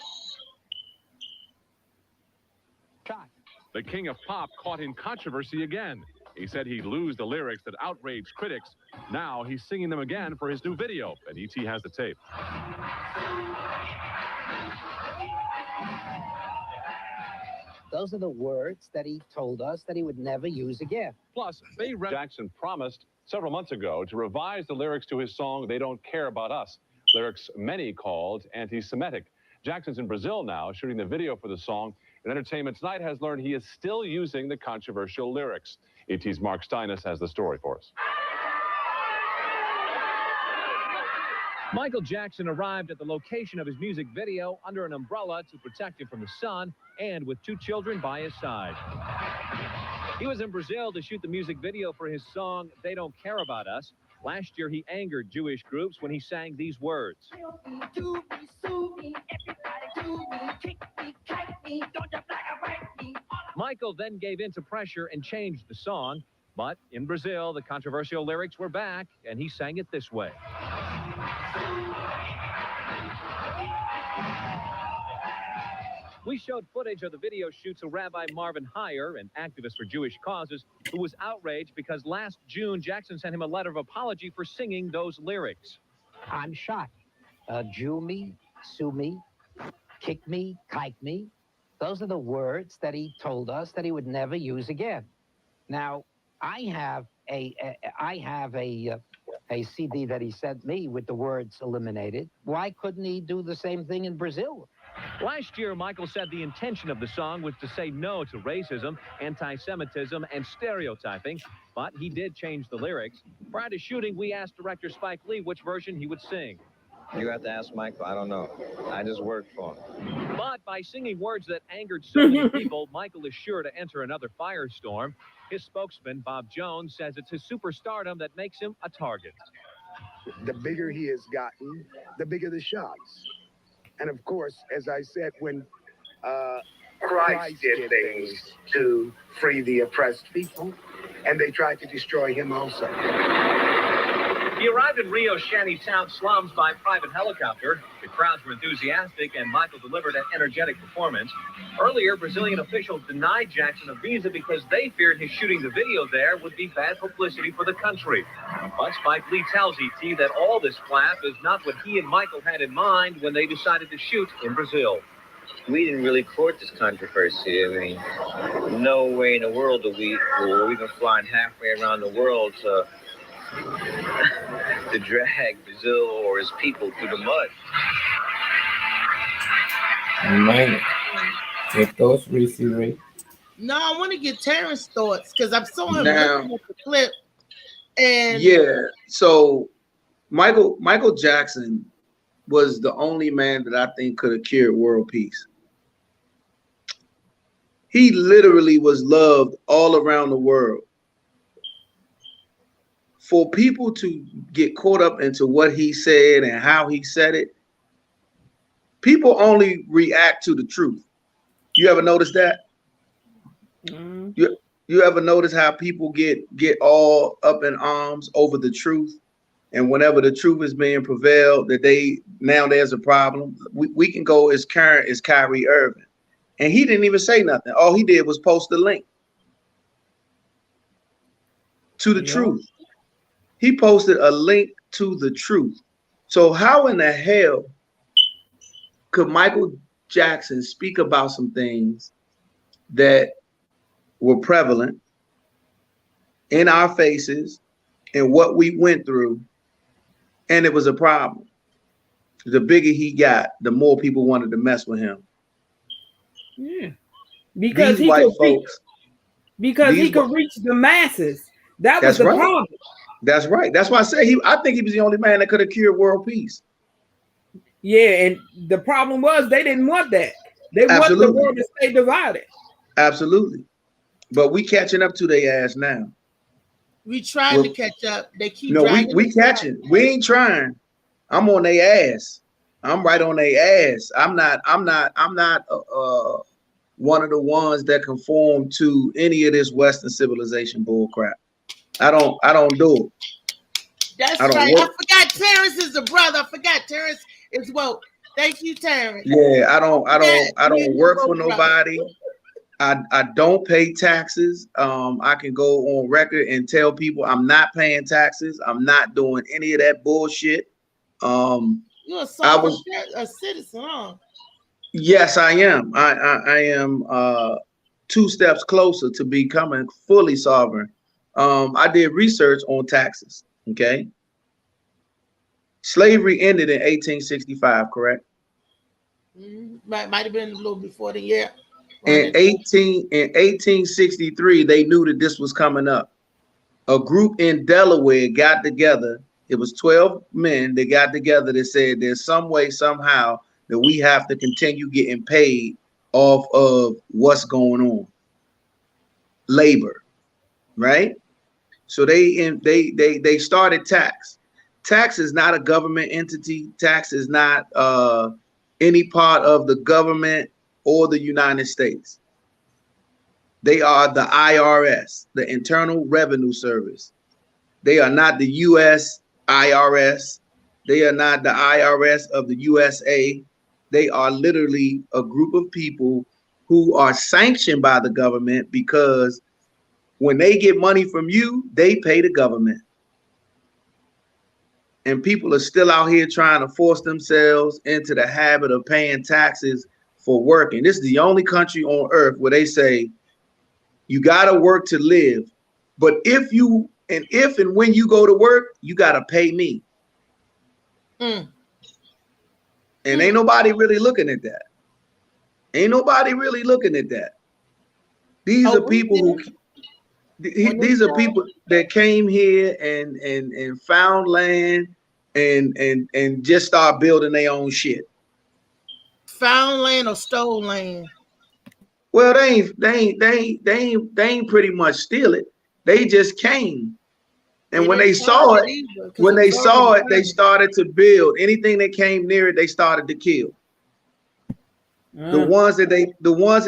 The king of pop caught in controversy again. He said he'd lose the lyrics that outraged critics. Now he's singing them again for his new video, and E.T. has the tape.
Those are the words that he told us that he would never use again.
Plus, Jackson promised several months ago to revise the lyrics to his song, They Don't Care About Us. Lyrics many called anti-Semitic. Jackson's in Brazil now, shooting the video for the song. And Entertainment Tonight has learned he is still using the controversial lyrics. ET's Mark Steinis has the story for us.
Michael Jackson arrived at the location of his music video under an umbrella to protect him from the sun and with 2 children by his side. He was in Brazil to shoot the music video for his song, They Don't Care About Us. Last year, he angered Jewish groups when he sang these words. Michael then gave in to pressure and changed the song. But in Brazil, the controversial lyrics were back, and he sang it this way. We showed footage of the video shoot to Rabbi Marvin Heyer, an activist for Jewish causes, who was outraged because last June, Jackson sent him a letter of apology for singing those lyrics.
I'm shocked. Jew me, sue me, kick me, kike me. Those are the words that he told us that he would never use again. Now, I have a CD that he sent me with the words eliminated. Why couldn't he do the same thing in Brazil?
Last year, Michael said the intention of the song was to say no to racism, anti-Semitism, and stereotyping, but he did change the lyrics. Prior to shooting, we asked director Spike Lee which version he would sing.
You have to ask Michael. I don't know. I just worked for him.
But by singing words that angered so many people, Michael is sure to enter another firestorm. His spokesman, Bob Jones, says it's his superstardom that makes him a target.
The bigger he has gotten, the bigger the shots. And of course, as I said, when Christ did things to free the oppressed people, and they tried to destroy him also.
He arrived in Rio's shantytown slums by private helicopter. The crowds were enthusiastic, and Michael delivered an energetic performance. Earlier, Brazilian officials denied Jackson a visa because they feared his shooting the video there would be bad publicity for the country. But Spike Lee tells ET that all this flap is not what he and Michael had in mind when they decided to shoot in Brazil.
We didn't really court this controversy. I mean, no way in the world were we even flying halfway around the world to drag Brazil or his people through the mud.
Man, take those, REESE.
No, I want to get Terrence's thoughts because I saw him
Now-
looking at the clip. And
Yeah. So Michael Jackson was the only man that I think could have cured world peace. He literally was loved all around the world. For people to get caught up into what he said and how he said it, people only react to the truth. You ever notice that?
Mm.
You ever notice how people get all up in arms over the truth? And whenever the truth is being prevailed, that now there's a problem. We can go as current as Kyrie Irving. And he didn't even say nothing. All he did was post a link to the truth. He posted a link to the truth. So how in the hell could Michael Jackson speak about some things that were prevalent in our faces and what we went through, and it was a problem? The bigger he got, the more people wanted to mess with him.
Yeah, because
These
he
white
could reach,
folks,
because he
these
could
whi-
reach the masses. That was
That's
the
right.
problem.
That's right. That's why I say I think he was the only man that could have cured world peace.
Yeah, and the problem was they didn't want that. They want the
Absolutely.
world to stay divided.
Absolutely. But we catching up to their ass now.
we trying to catch up. They keep
No,
dragging
we
us down.
catching. We ain't trying. I'm on their ass. I'm right on their ass. I'm not one of the ones that conform to any of this Western civilization bull crap. I don't do it.
That's
I don't
right. I
work.
forgot Terrence is a brother. I forgot Terrence is woke. Thank you, Terrence.
Yeah, I don't
you
work
both
for nobody. I don't pay taxes. I can go on record and tell people I'm not paying taxes. I'm not doing any of that bullshit.
You're a citizen, huh?
Yes, I am. I am 2 steps closer to becoming fully sovereign. I did research on taxes. Okay. Slavery ended in 1865, correct?
Might have been a little before the year.
In 1863, they knew that this was coming up. A group in Delaware got together. It was 12 men that got together that said there's some way, somehow, that we have to continue getting paid off of what's going on. Labor, right? So they started tax. Tax is not a government entity. Tax is not any part of the government or the United States. They are the IRS, the Internal Revenue Service. They are not the US IRS. They are not the IRS of the USA. They are literally a group of people who are sanctioned by the government because when they get money from you, they pay the government. And people are still out here trying to force themselves into the habit of paying taxes for working. This is the only country on earth where they say you got to work to live. But if and when you go to work, you got to pay me. And ain't nobody really looking at that. Ain't nobody really looking at that. These are people who these are people that came here and found land and just start building their own shit.
Found land or stole land?
Well, they ain't pretty much steal it. They just came. And when they saw it, they started to build. Anything that came near it, they started to kill. The ones that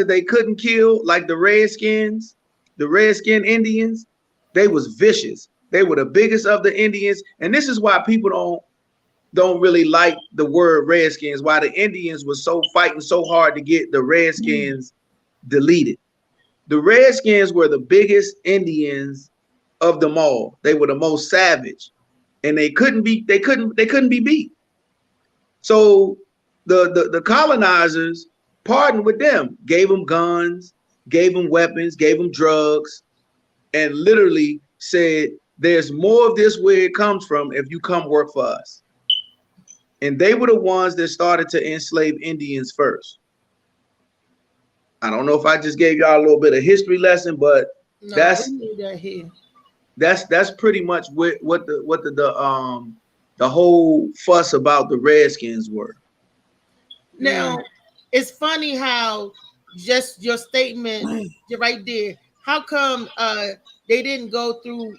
they couldn't kill, like the Redskins, the Redskin Indians, they was vicious. They were the biggest of the Indians, and this is why people don't really like the word Redskins. Why the Indians were fighting so hard to get the Redskins deleted. The Redskins were the biggest Indians of them all. They were the most savage, and they couldn't be beat. So the colonizers partnered with them, gave them guns, gave them weapons, gave them drugs, and literally said, there's more of this where it comes from if you come work for us. And they were the ones that started to enslave Indians first. I don't know if I just gave y'all a little bit of history lesson, but
no,
that's pretty much what the whole fuss about the Redskins were.
Now, it's funny how just your statement right there. How come they didn't go through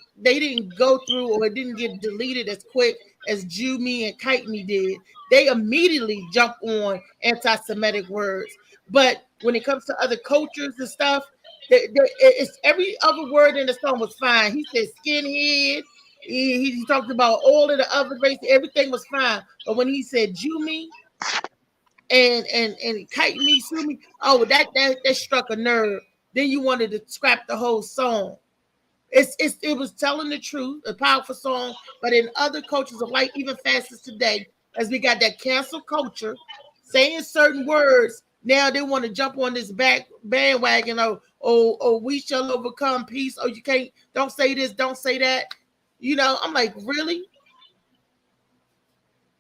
or it didn't get deleted as quick as Jew Me and Kite Me did? They immediately jump on anti-Semitic words. But when it comes to other cultures and stuff, it's every other word in the song was fine. He said skinhead. He talked about all of the other races. Everything was fine. But when he said Jew Me and Kite Me, Sue Me, oh, that struck a nerve. Then you wanted to scrap the whole song. It was telling the truth, a powerful song. But in other cultures of life, even faster today, as we got that cancel culture, saying certain words, now they want to jump on this bandwagon. Oh, we shall overcome peace. Oh, you can't, don't say this, don't say that. You know, I'm like, really?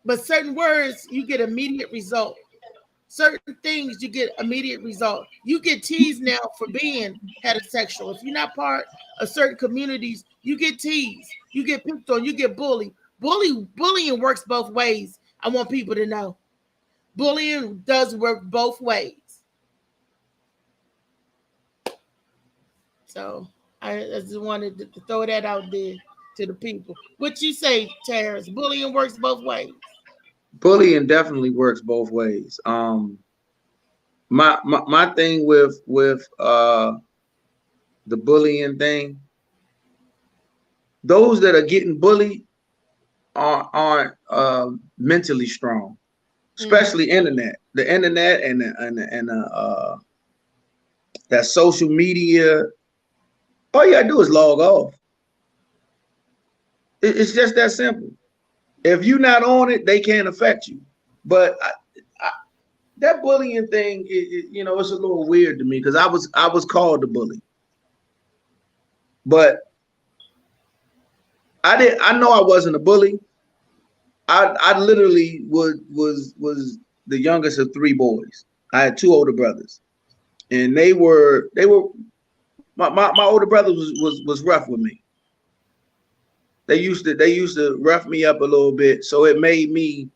But certain words, you get immediate result. Certain things, you get immediate result. You get teased now for being heterosexual. If you're not part of certain communities, you get teased. You get picked on. You get bullied. Bullying works both ways. I want people to know. Bullying does work both ways. So I just wanted to throw that out there to the people. What you say, Terrence? Bullying works both ways.
Bullying definitely works both ways. My thing with the bullying thing, those that are getting bullied aren't mentally strong, especially the internet and that social media. All you gotta do is log off. It's just that simple. If you're not on it, they can't affect you. But that bullying thing, it's a little weird to me because I was called a bully, but I know I wasn't a bully. I literally was the youngest of three boys. I had two older brothers, and they were my older brother was rough with me. They used to rough me up a little bit, so it made me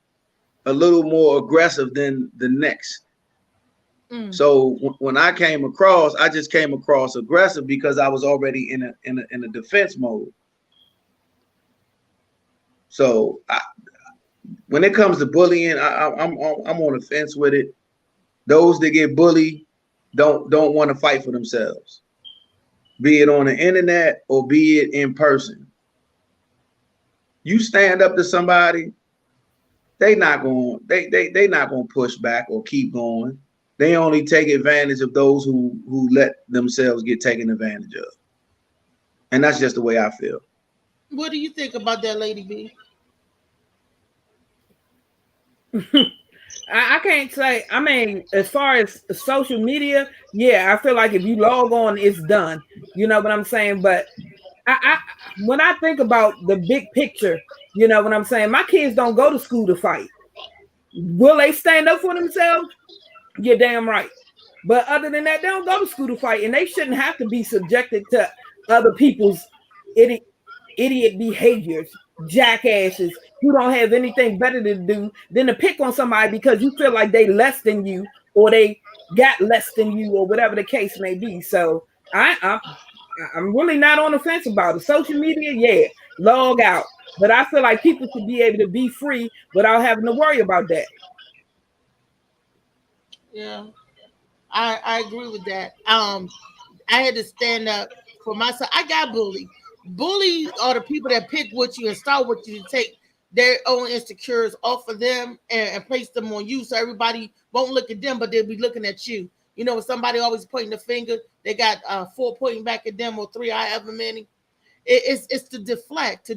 a little more aggressive than the next. So when I came across, I just came across aggressive because I was already in a defense mode. So when it comes to bullying, I'm on the fence with it. Those that get bullied don't want to fight for themselves. be it on the internet or be it in person. You stand up to somebody, they not going to push back or keep going. They only take advantage of those who let themselves get taken advantage of. And that's just the way I feel.
What do you think about that, Lady B?
I can't say. I mean, as far as social media, yeah, I feel like if you log on, it's done. You know what I'm saying? But I when I think about the big picture, you know what I'm saying? My kids don't go to school to fight. Will they stand up for themselves? You're damn right. But other than that, they don't go to school to fight, and they shouldn't have to be subjected to other people's idiot behaviors, jackasses who don't have anything better to do than to pick on somebody because you feel like they less than you or they got less than you or whatever the case may be. So I'm really not on the fence about it. Social media, yeah, log out. But I feel like people should be able to be free without having to worry about that.
Yeah, I agree with that. I had to stand up for myself. I got bullied. Bullies are the people that pick with you and start with you to take their own insecurities off of them and place them on you, so everybody won't look at them, but they'll be looking at you. You know, when somebody always pointing the finger, they got 4 pointing back at them or 3, however many. It's to deflect, to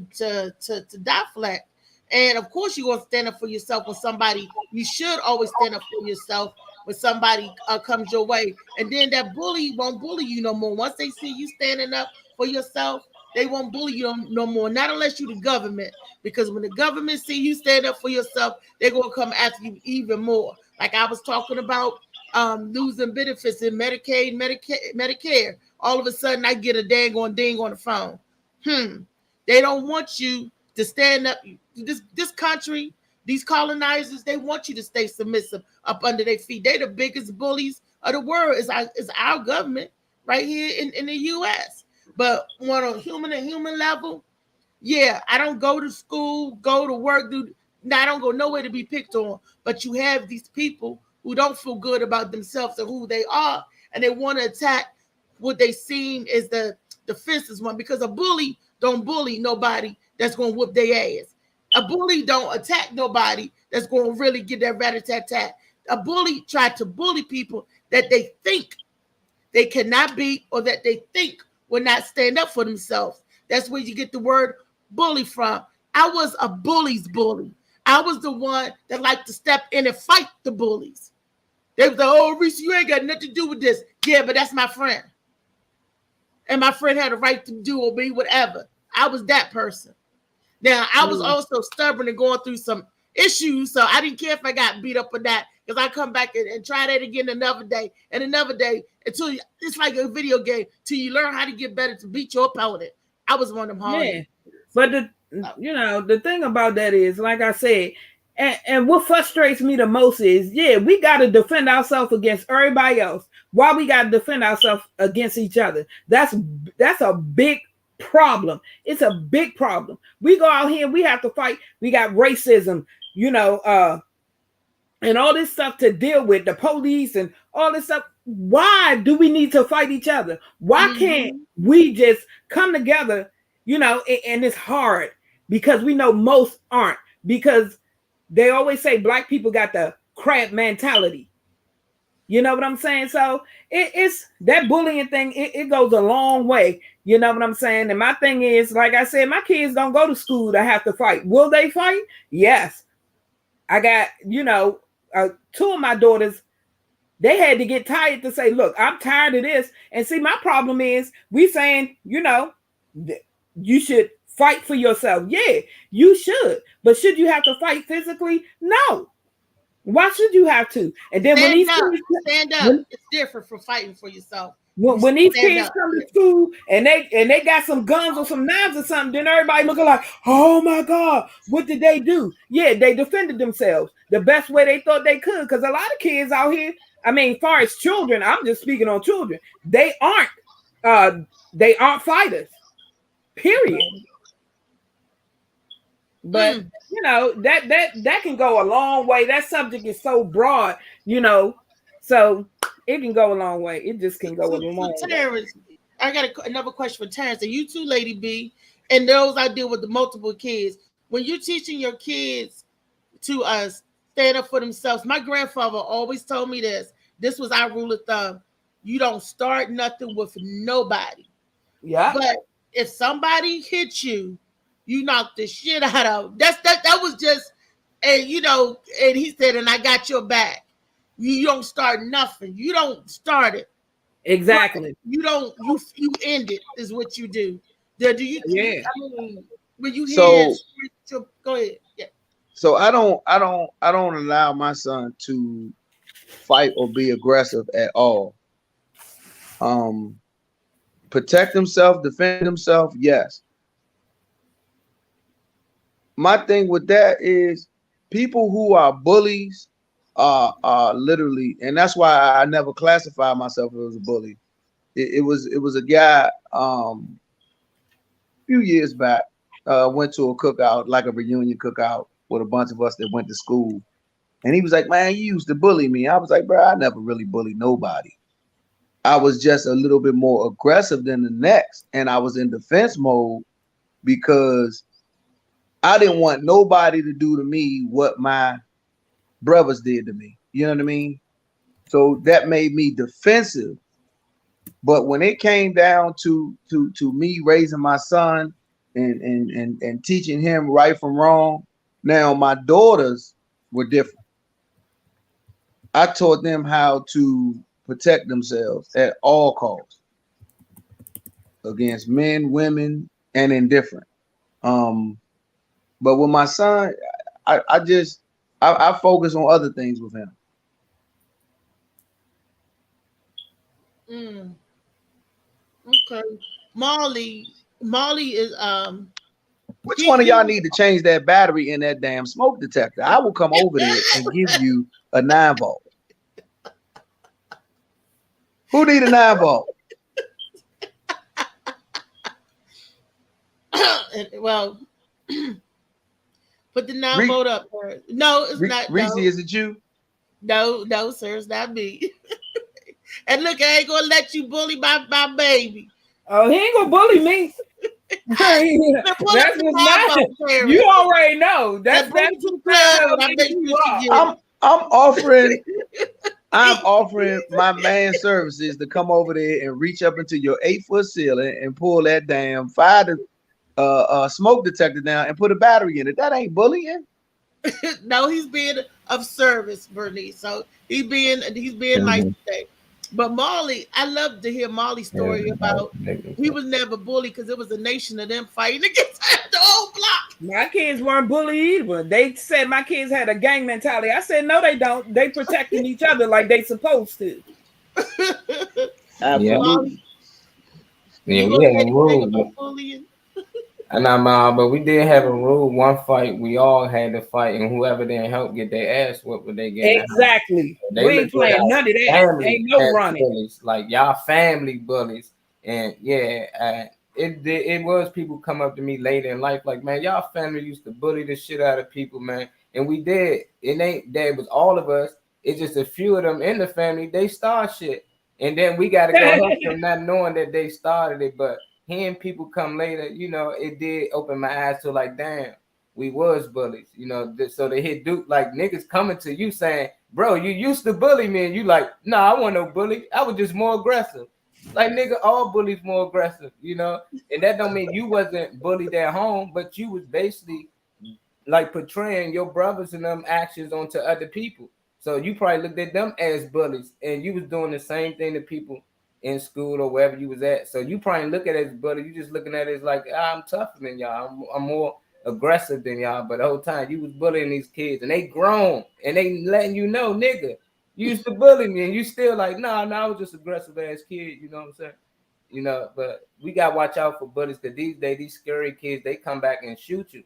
deflect. And of course, you're going to stand up for yourself when somebody, you should always stand up for yourself when somebody comes your way. And then that bully won't bully you no more. Once they see you standing up for yourself, they won't bully you no more. Not unless you're the government. Because when the government see you stand up for yourself, they're going to come after you even more. Like I was talking about losing benefits in Medicaid, Medicare. All of a sudden, I get a ding on the phone. They don't want you to stand up. This country, these colonizers, they want you to stay submissive up under their feet. They're the biggest bullies of the world. Is our government right here in the U.S. But on a human level, yeah, I don't go to school, go to work, I don't go nowhere to be picked on. But you have these people who don't feel good about themselves or who they are, and they want to attack what they seem is the defenseless one, because a bully don't bully nobody that's going to whoop their ass. A bully don't attack nobody that's going to really get that rat-a-tat-tat. A bully tried to bully people that they think they cannot beat or that they think will not stand up for themselves. That's where you get the word bully from. I was a bully's bully. I was the one that liked to step in and fight the bullies. They was like, oh, REESE, you ain't got nothing to do with this. Yeah, but that's my friend. And my friend had a right to do or be whatever. I was that person. Now, I was also stubborn and going through some issues, so I didn't care if I got beat up or that, because I come back and try that again another day and another day until it's like a video game, till you learn how to get better to beat your opponent. I was one of them hard.
Yeah, but the thing about that is, like I said, and what frustrates me the most is, yeah, we got to defend ourselves against everybody else. Why we got to defend ourselves against each other? That's a big problem. It's a big problem. We go out here and we have to fight. We got racism, and all this stuff to deal with, the police and all this stuff. Why do we need to fight each other? Why can't we just come together? And it's hard because we know most aren't, because they always say black people got the crab mentality. You know what I'm saying? So it's that bullying thing. It goes a long way. You know what I'm saying? And my thing is, like I said, my kids don't go to school to have to fight. Will they fight? Yes. I got, 2 of my daughters, they had to get tired to say, look, I'm tired of this. And see, my problem is we saying, you should fight for yourself. Yeah, you should. But should you have to fight physically? No. Why should you have to? And then
stand up. It's different from fighting for yourself.
When these kids come to school and they got some guns or some knives or something, then everybody looking like, oh my God, what did they do? Yeah, they defended themselves the best way they thought they could. Because a lot of kids out here, I mean, as far as children, I'm just speaking on children, they aren't fighters. Period. But that can go a long way. That subject is so broad, so it can go a long way. It just can go a long way.
I got another question for Terrence, and you too, Lady B, and those I deal with the multiple kids. When you're teaching your kids to stand up for themselves, my grandfather always told me this. This was our rule of thumb: you don't start nothing with nobody.
Yeah.
But if somebody hits you, you knock the shit out of them. That was just, and and he said, and I got your back. You don't start nothing. You don't start it.
Exactly.
You don't you end it is what you do. Do you?
Yeah.
I mean, when you hear,
So
go ahead. Yeah.
so I don't allow my son to fight or be aggressive at all. Um, protect himself, defend himself, yes. My thing with that is people who are bullies are literally, and that's why I never classified myself as a bully. It was a guy a few years back, went to a cookout, like a reunion cookout with a bunch of us that went to school. And he was like, "Man, you used to bully me." I was like, "Bro, I never really bullied nobody. I was just a little bit more aggressive than the next, and I was in defense mode because I didn't want nobody to do to me what my brothers did to me. You know what I mean? So that made me defensive. But when it came down to me raising my son and teaching him right from wrong, now my daughters were different. I taught them how to protect themselves at all costs against men, women, and indifferent. Um, but with my son, I just I focus on other things with him.
Mm, okay. Molly is
Which one of
he
y'all need to change that battery in that damn smoke detector? I will come over there and give you a 9 volt. Who need a 9 volt?
well, put the 9 volt up there. No, it's not.
Reese,
No,
is it you?
no, sir, it's not me. And look, I ain't gonna let you bully my baby.
Oh, he ain't gonna bully me.
Pull up
That's
the
what's
9 volt,
not.
Terrence.
You already know.
And bring
That's
it to the club, and I make
you
sure she
are.
get it.
I'm offering my man services to come over there and reach up into your 8 foot ceiling and pull that damn fire smoke detector down and put a battery in it. That ain't bullying.
No, he's being of service, Bernice. So he's being nice
Mhm.
today. But Molly, I love to hear Molly's
Yeah,
story about he was never bullied because it was a nation of them fighting against the whole block.
My kids weren't bullied either. They said my kids had a gang mentality. I said no, they don't. They protecting each other like they supposed to.
yeah,
Molly,
Absolutely.
yeah.
you
We
gonna
had
say
a
anything
rule,
about bullying?
and but we did have a rule. One fight, we all had to fight, and whoever didn't help get their ass whooped, would they get in the house.
Exactly.
They
We ain't
looked at
playing
our
none of that.
family
Ain't no
as
running.
bullies, like y'all family bullies. And yeah, it was people come up to me later in life like, man, y'all family used to bully the shit out of people, man. And we did. It ain't that it was all of us. It's just a few of them in the family. They start shit, and then we got to go help them, not knowing that they started it. But hearing people come later, it did open my eyes to like, damn, we was bullies, so they hit Duke like niggas coming to you saying, bro, you used to bully me, and you like, nah, I wasn't no bully. I was just more aggressive. Like nigga, all bullies more aggressive. And that don't mean you wasn't bullied at home, but you was basically like portraying your brothers and them actions onto other people. So you probably looked at them as bullies, and you was doing the same thing to people in school or wherever you was at. So you probably look at it as bully. You just looking at it as like, I'm tougher than y'all. I'm more aggressive than y'all. But the whole time you was bullying these kids, and they grown, and they letting you know, nigga, you used to bully me, and you still like, nah, I was just aggressive ass kid. You know what I'm saying? But we gotta watch out for bullies because these days these scary kids, they come back and shoot you.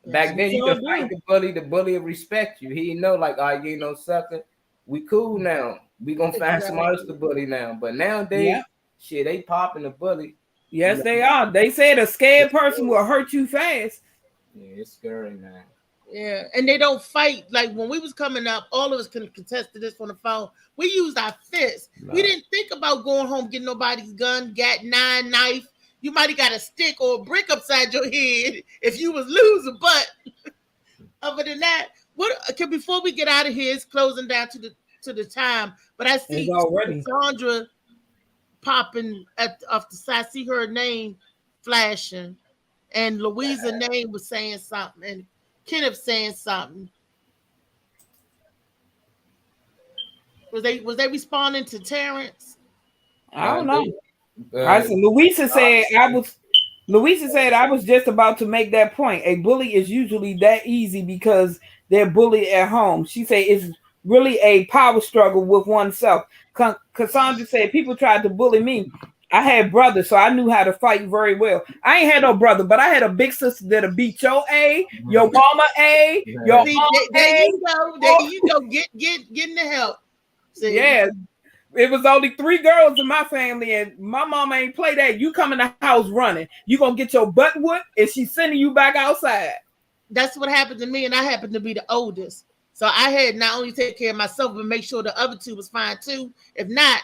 Yes,
Back
we
then you
sure
could
do.
fight the bully will respect you. He know like, oh, you ain't no sucker. We cool now. We gonna find somebody else to
Exactly.
bully now. But nowadays,
Yeah.
shit, they popping the bully.
Yes, they are. They said a scared person will hurt you fast.
Yeah, it's scary now.
Yeah, and they don't fight. Like when we was coming up, all of us can contest to this on the phone. We used our fists. We didn't think about going home, getting nobody's gun, gat nine, knife. You might have got a stick or a brick upside your head if you was losing. But other than that, what? Okay, before we get out of here, it's closing down to the time. But I
It's
see
already.
Sandra popping at off the side. I see her name flashing, and Louisa's name was saying something, and Kenneth saying something. Was they responding to Terrence?
I don't know. I
Uh,
said Louisa said I was. Louisa said I was just about to make that point. A bully is usually that easy because they're bullied at home. She said it's really a power struggle with oneself. Cassandra said people tried to bully me. I had brothers, so I knew how to fight very well. I ain't had no brother, but I had a big sister that'll beat your A, your mama A, your
See,
aunt
there
A.
you go. There you go. Getting the help. See,
Yeah, it was only 3 girls in my family, and my mama ain't play that. You come in the house running, you gonna get your butt whooped, and she's sending you back outside.
that's what happened to me, and I happened to be the oldest. So I had not only take care of myself, but make sure the other two was fine too. If not,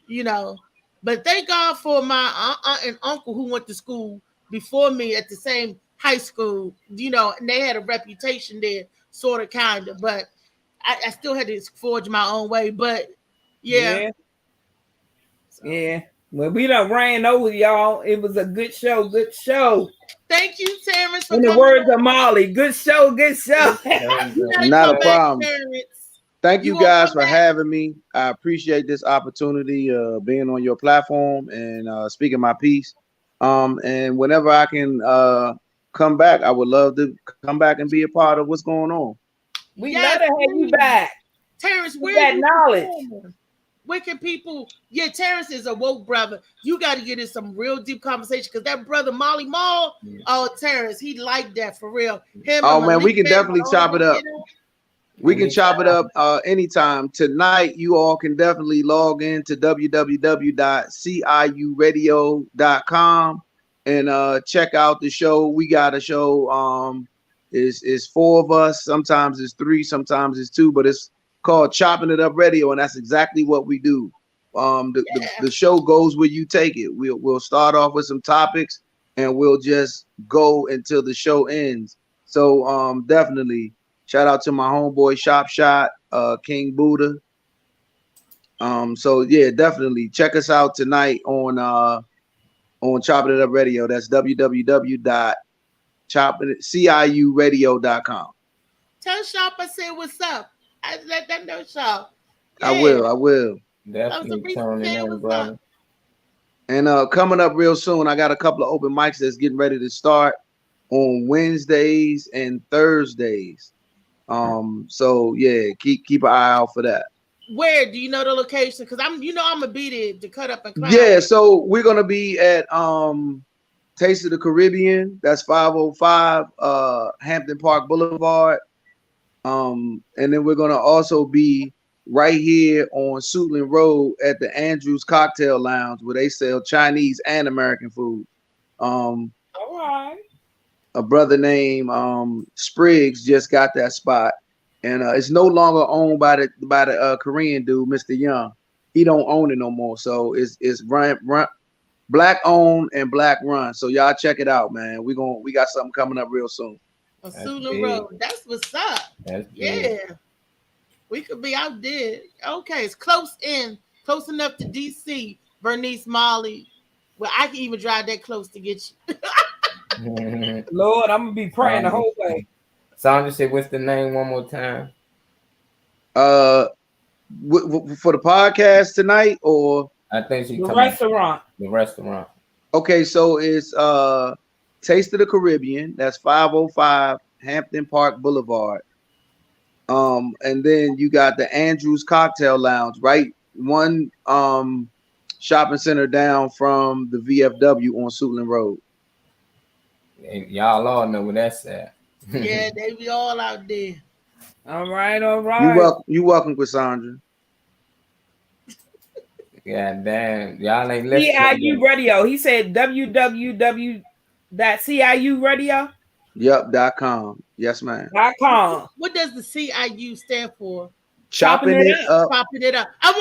you know. But thank God for my aunt and uncle who went to school before me at the same high school. You know, and they had a reputation there, sort of, kind of. But I still had to forge my own way. But yeah.
Yeah, yeah. Well, we done ran over y'all. It was a good show, good show.
Thank you, Terrence, for
In the
coming
words of
on.
Molly, good show, good show.
You gotta
Not
come
a
back,
problem.
Terrence.
Thank
You
you
won't
guys
come
for
back.
having me. I appreciate this opportunity, being on your platform and speaking my piece. And whenever I can come back, I would love to come back and be a part of what's going on.
We love
Yes,
to have you
please.
back.
Terrence,
With
where
that
you
knowledge.
performing? Where can people? Yeah, Terrence is a woke brother. You got to get in some real deep conversation because that brother Molly Mall, oh Terrence, he liked that for real. Him and
Oh man, we
Malik
can
Bey,
definitely
all of
chop it
them,
up. We can chop it up anytime. Tonight, you all can definitely log in to www.ciuradio.com and check out the show. We got a show. Is 4 of us. Sometimes it's 3, sometimes it's 2, but it's called Chopping It Up Radio, and that's exactly what we do. The show goes where you take it. We'll start off with some topics, and we'll just go until the show ends. So definitely. Shout out to my homeboy Shop Shot, King Buddha. So yeah, definitely check us out tonight on Chopping It Up Radio. That's www.ciuradio.com.
Tell Shop I said what's up. I let them know Shop.
I
Yeah.
will.
Definitely tuning in, brother.
And coming up real soon, I got a couple of open mics that's getting ready to start on Wednesdays and Thursdays. So yeah, keep an eye out for that.
Where do you know the location? Because I'm gonna be there to cut up and clown.
Yeah, so we're gonna be at Taste of the Caribbean. That's 505 Hampton Park Boulevard. And then we're gonna also be right here on Suitland Road at the Andrews Cocktail Lounge where they sell Chinese and American food.
All right.
A brother named Spriggs just got that spot, and it's no longer owned by the Korean dude, Mr. Young. He don't own it no more, so it's run black owned and black run. So y'all check it out, man. We got something coming up real soon.
On Sula Road. That's what's up. Yeah. We could be out there. Okay, it's close enough to DC, Bernice Molly. Well, I can even drive that close to get you.
Lord, I'm gonna be praying the whole way.
Sandra said, "What's the name one more time?"
For the podcast tonight, or
I think she
the restaurant.
The restaurant.
Okay, so it's Taste of the Caribbean. That's 505 Hampton Park Boulevard. And then you got the Andrews Cocktail Lounge, right? One shopping center down from the VFW on Suitland Road.
Y'all all know where that's at.
Yeah, they be all out there.
All right.
You welcome, Cassandra.
God damn, y'all ain't listening.
CIU Radio. He said www.ciu radio.
.com. Yes, ma'am.
.com.
What does the CIU stand for?
Chopping it up.
Chopping it up. I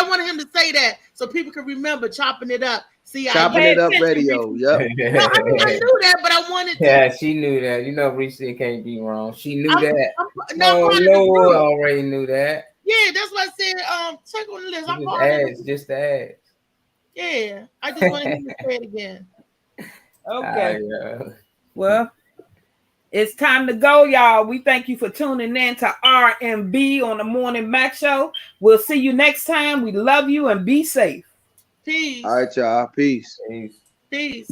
wanted him to say that so people can remember chopping it up. CIU.
Chopping it up radio. Yep.
No, I knew that, but I wanted to.
Yeah, she knew that. You know, Reese can't be wrong. She knew that.
I'm part of the
Lord
group.
already knew that.
Yeah, that's why I said check on the list. I'm part of the
just ask.
Yeah, I just wanted him to say it again.
Okay. Well, it's time to go, y'all. We thank you for tuning in to R&B on the Morning Mac Show. We'll see you next time. We love you and be safe.
Peace.
All right, y'all. Peace.
Peace.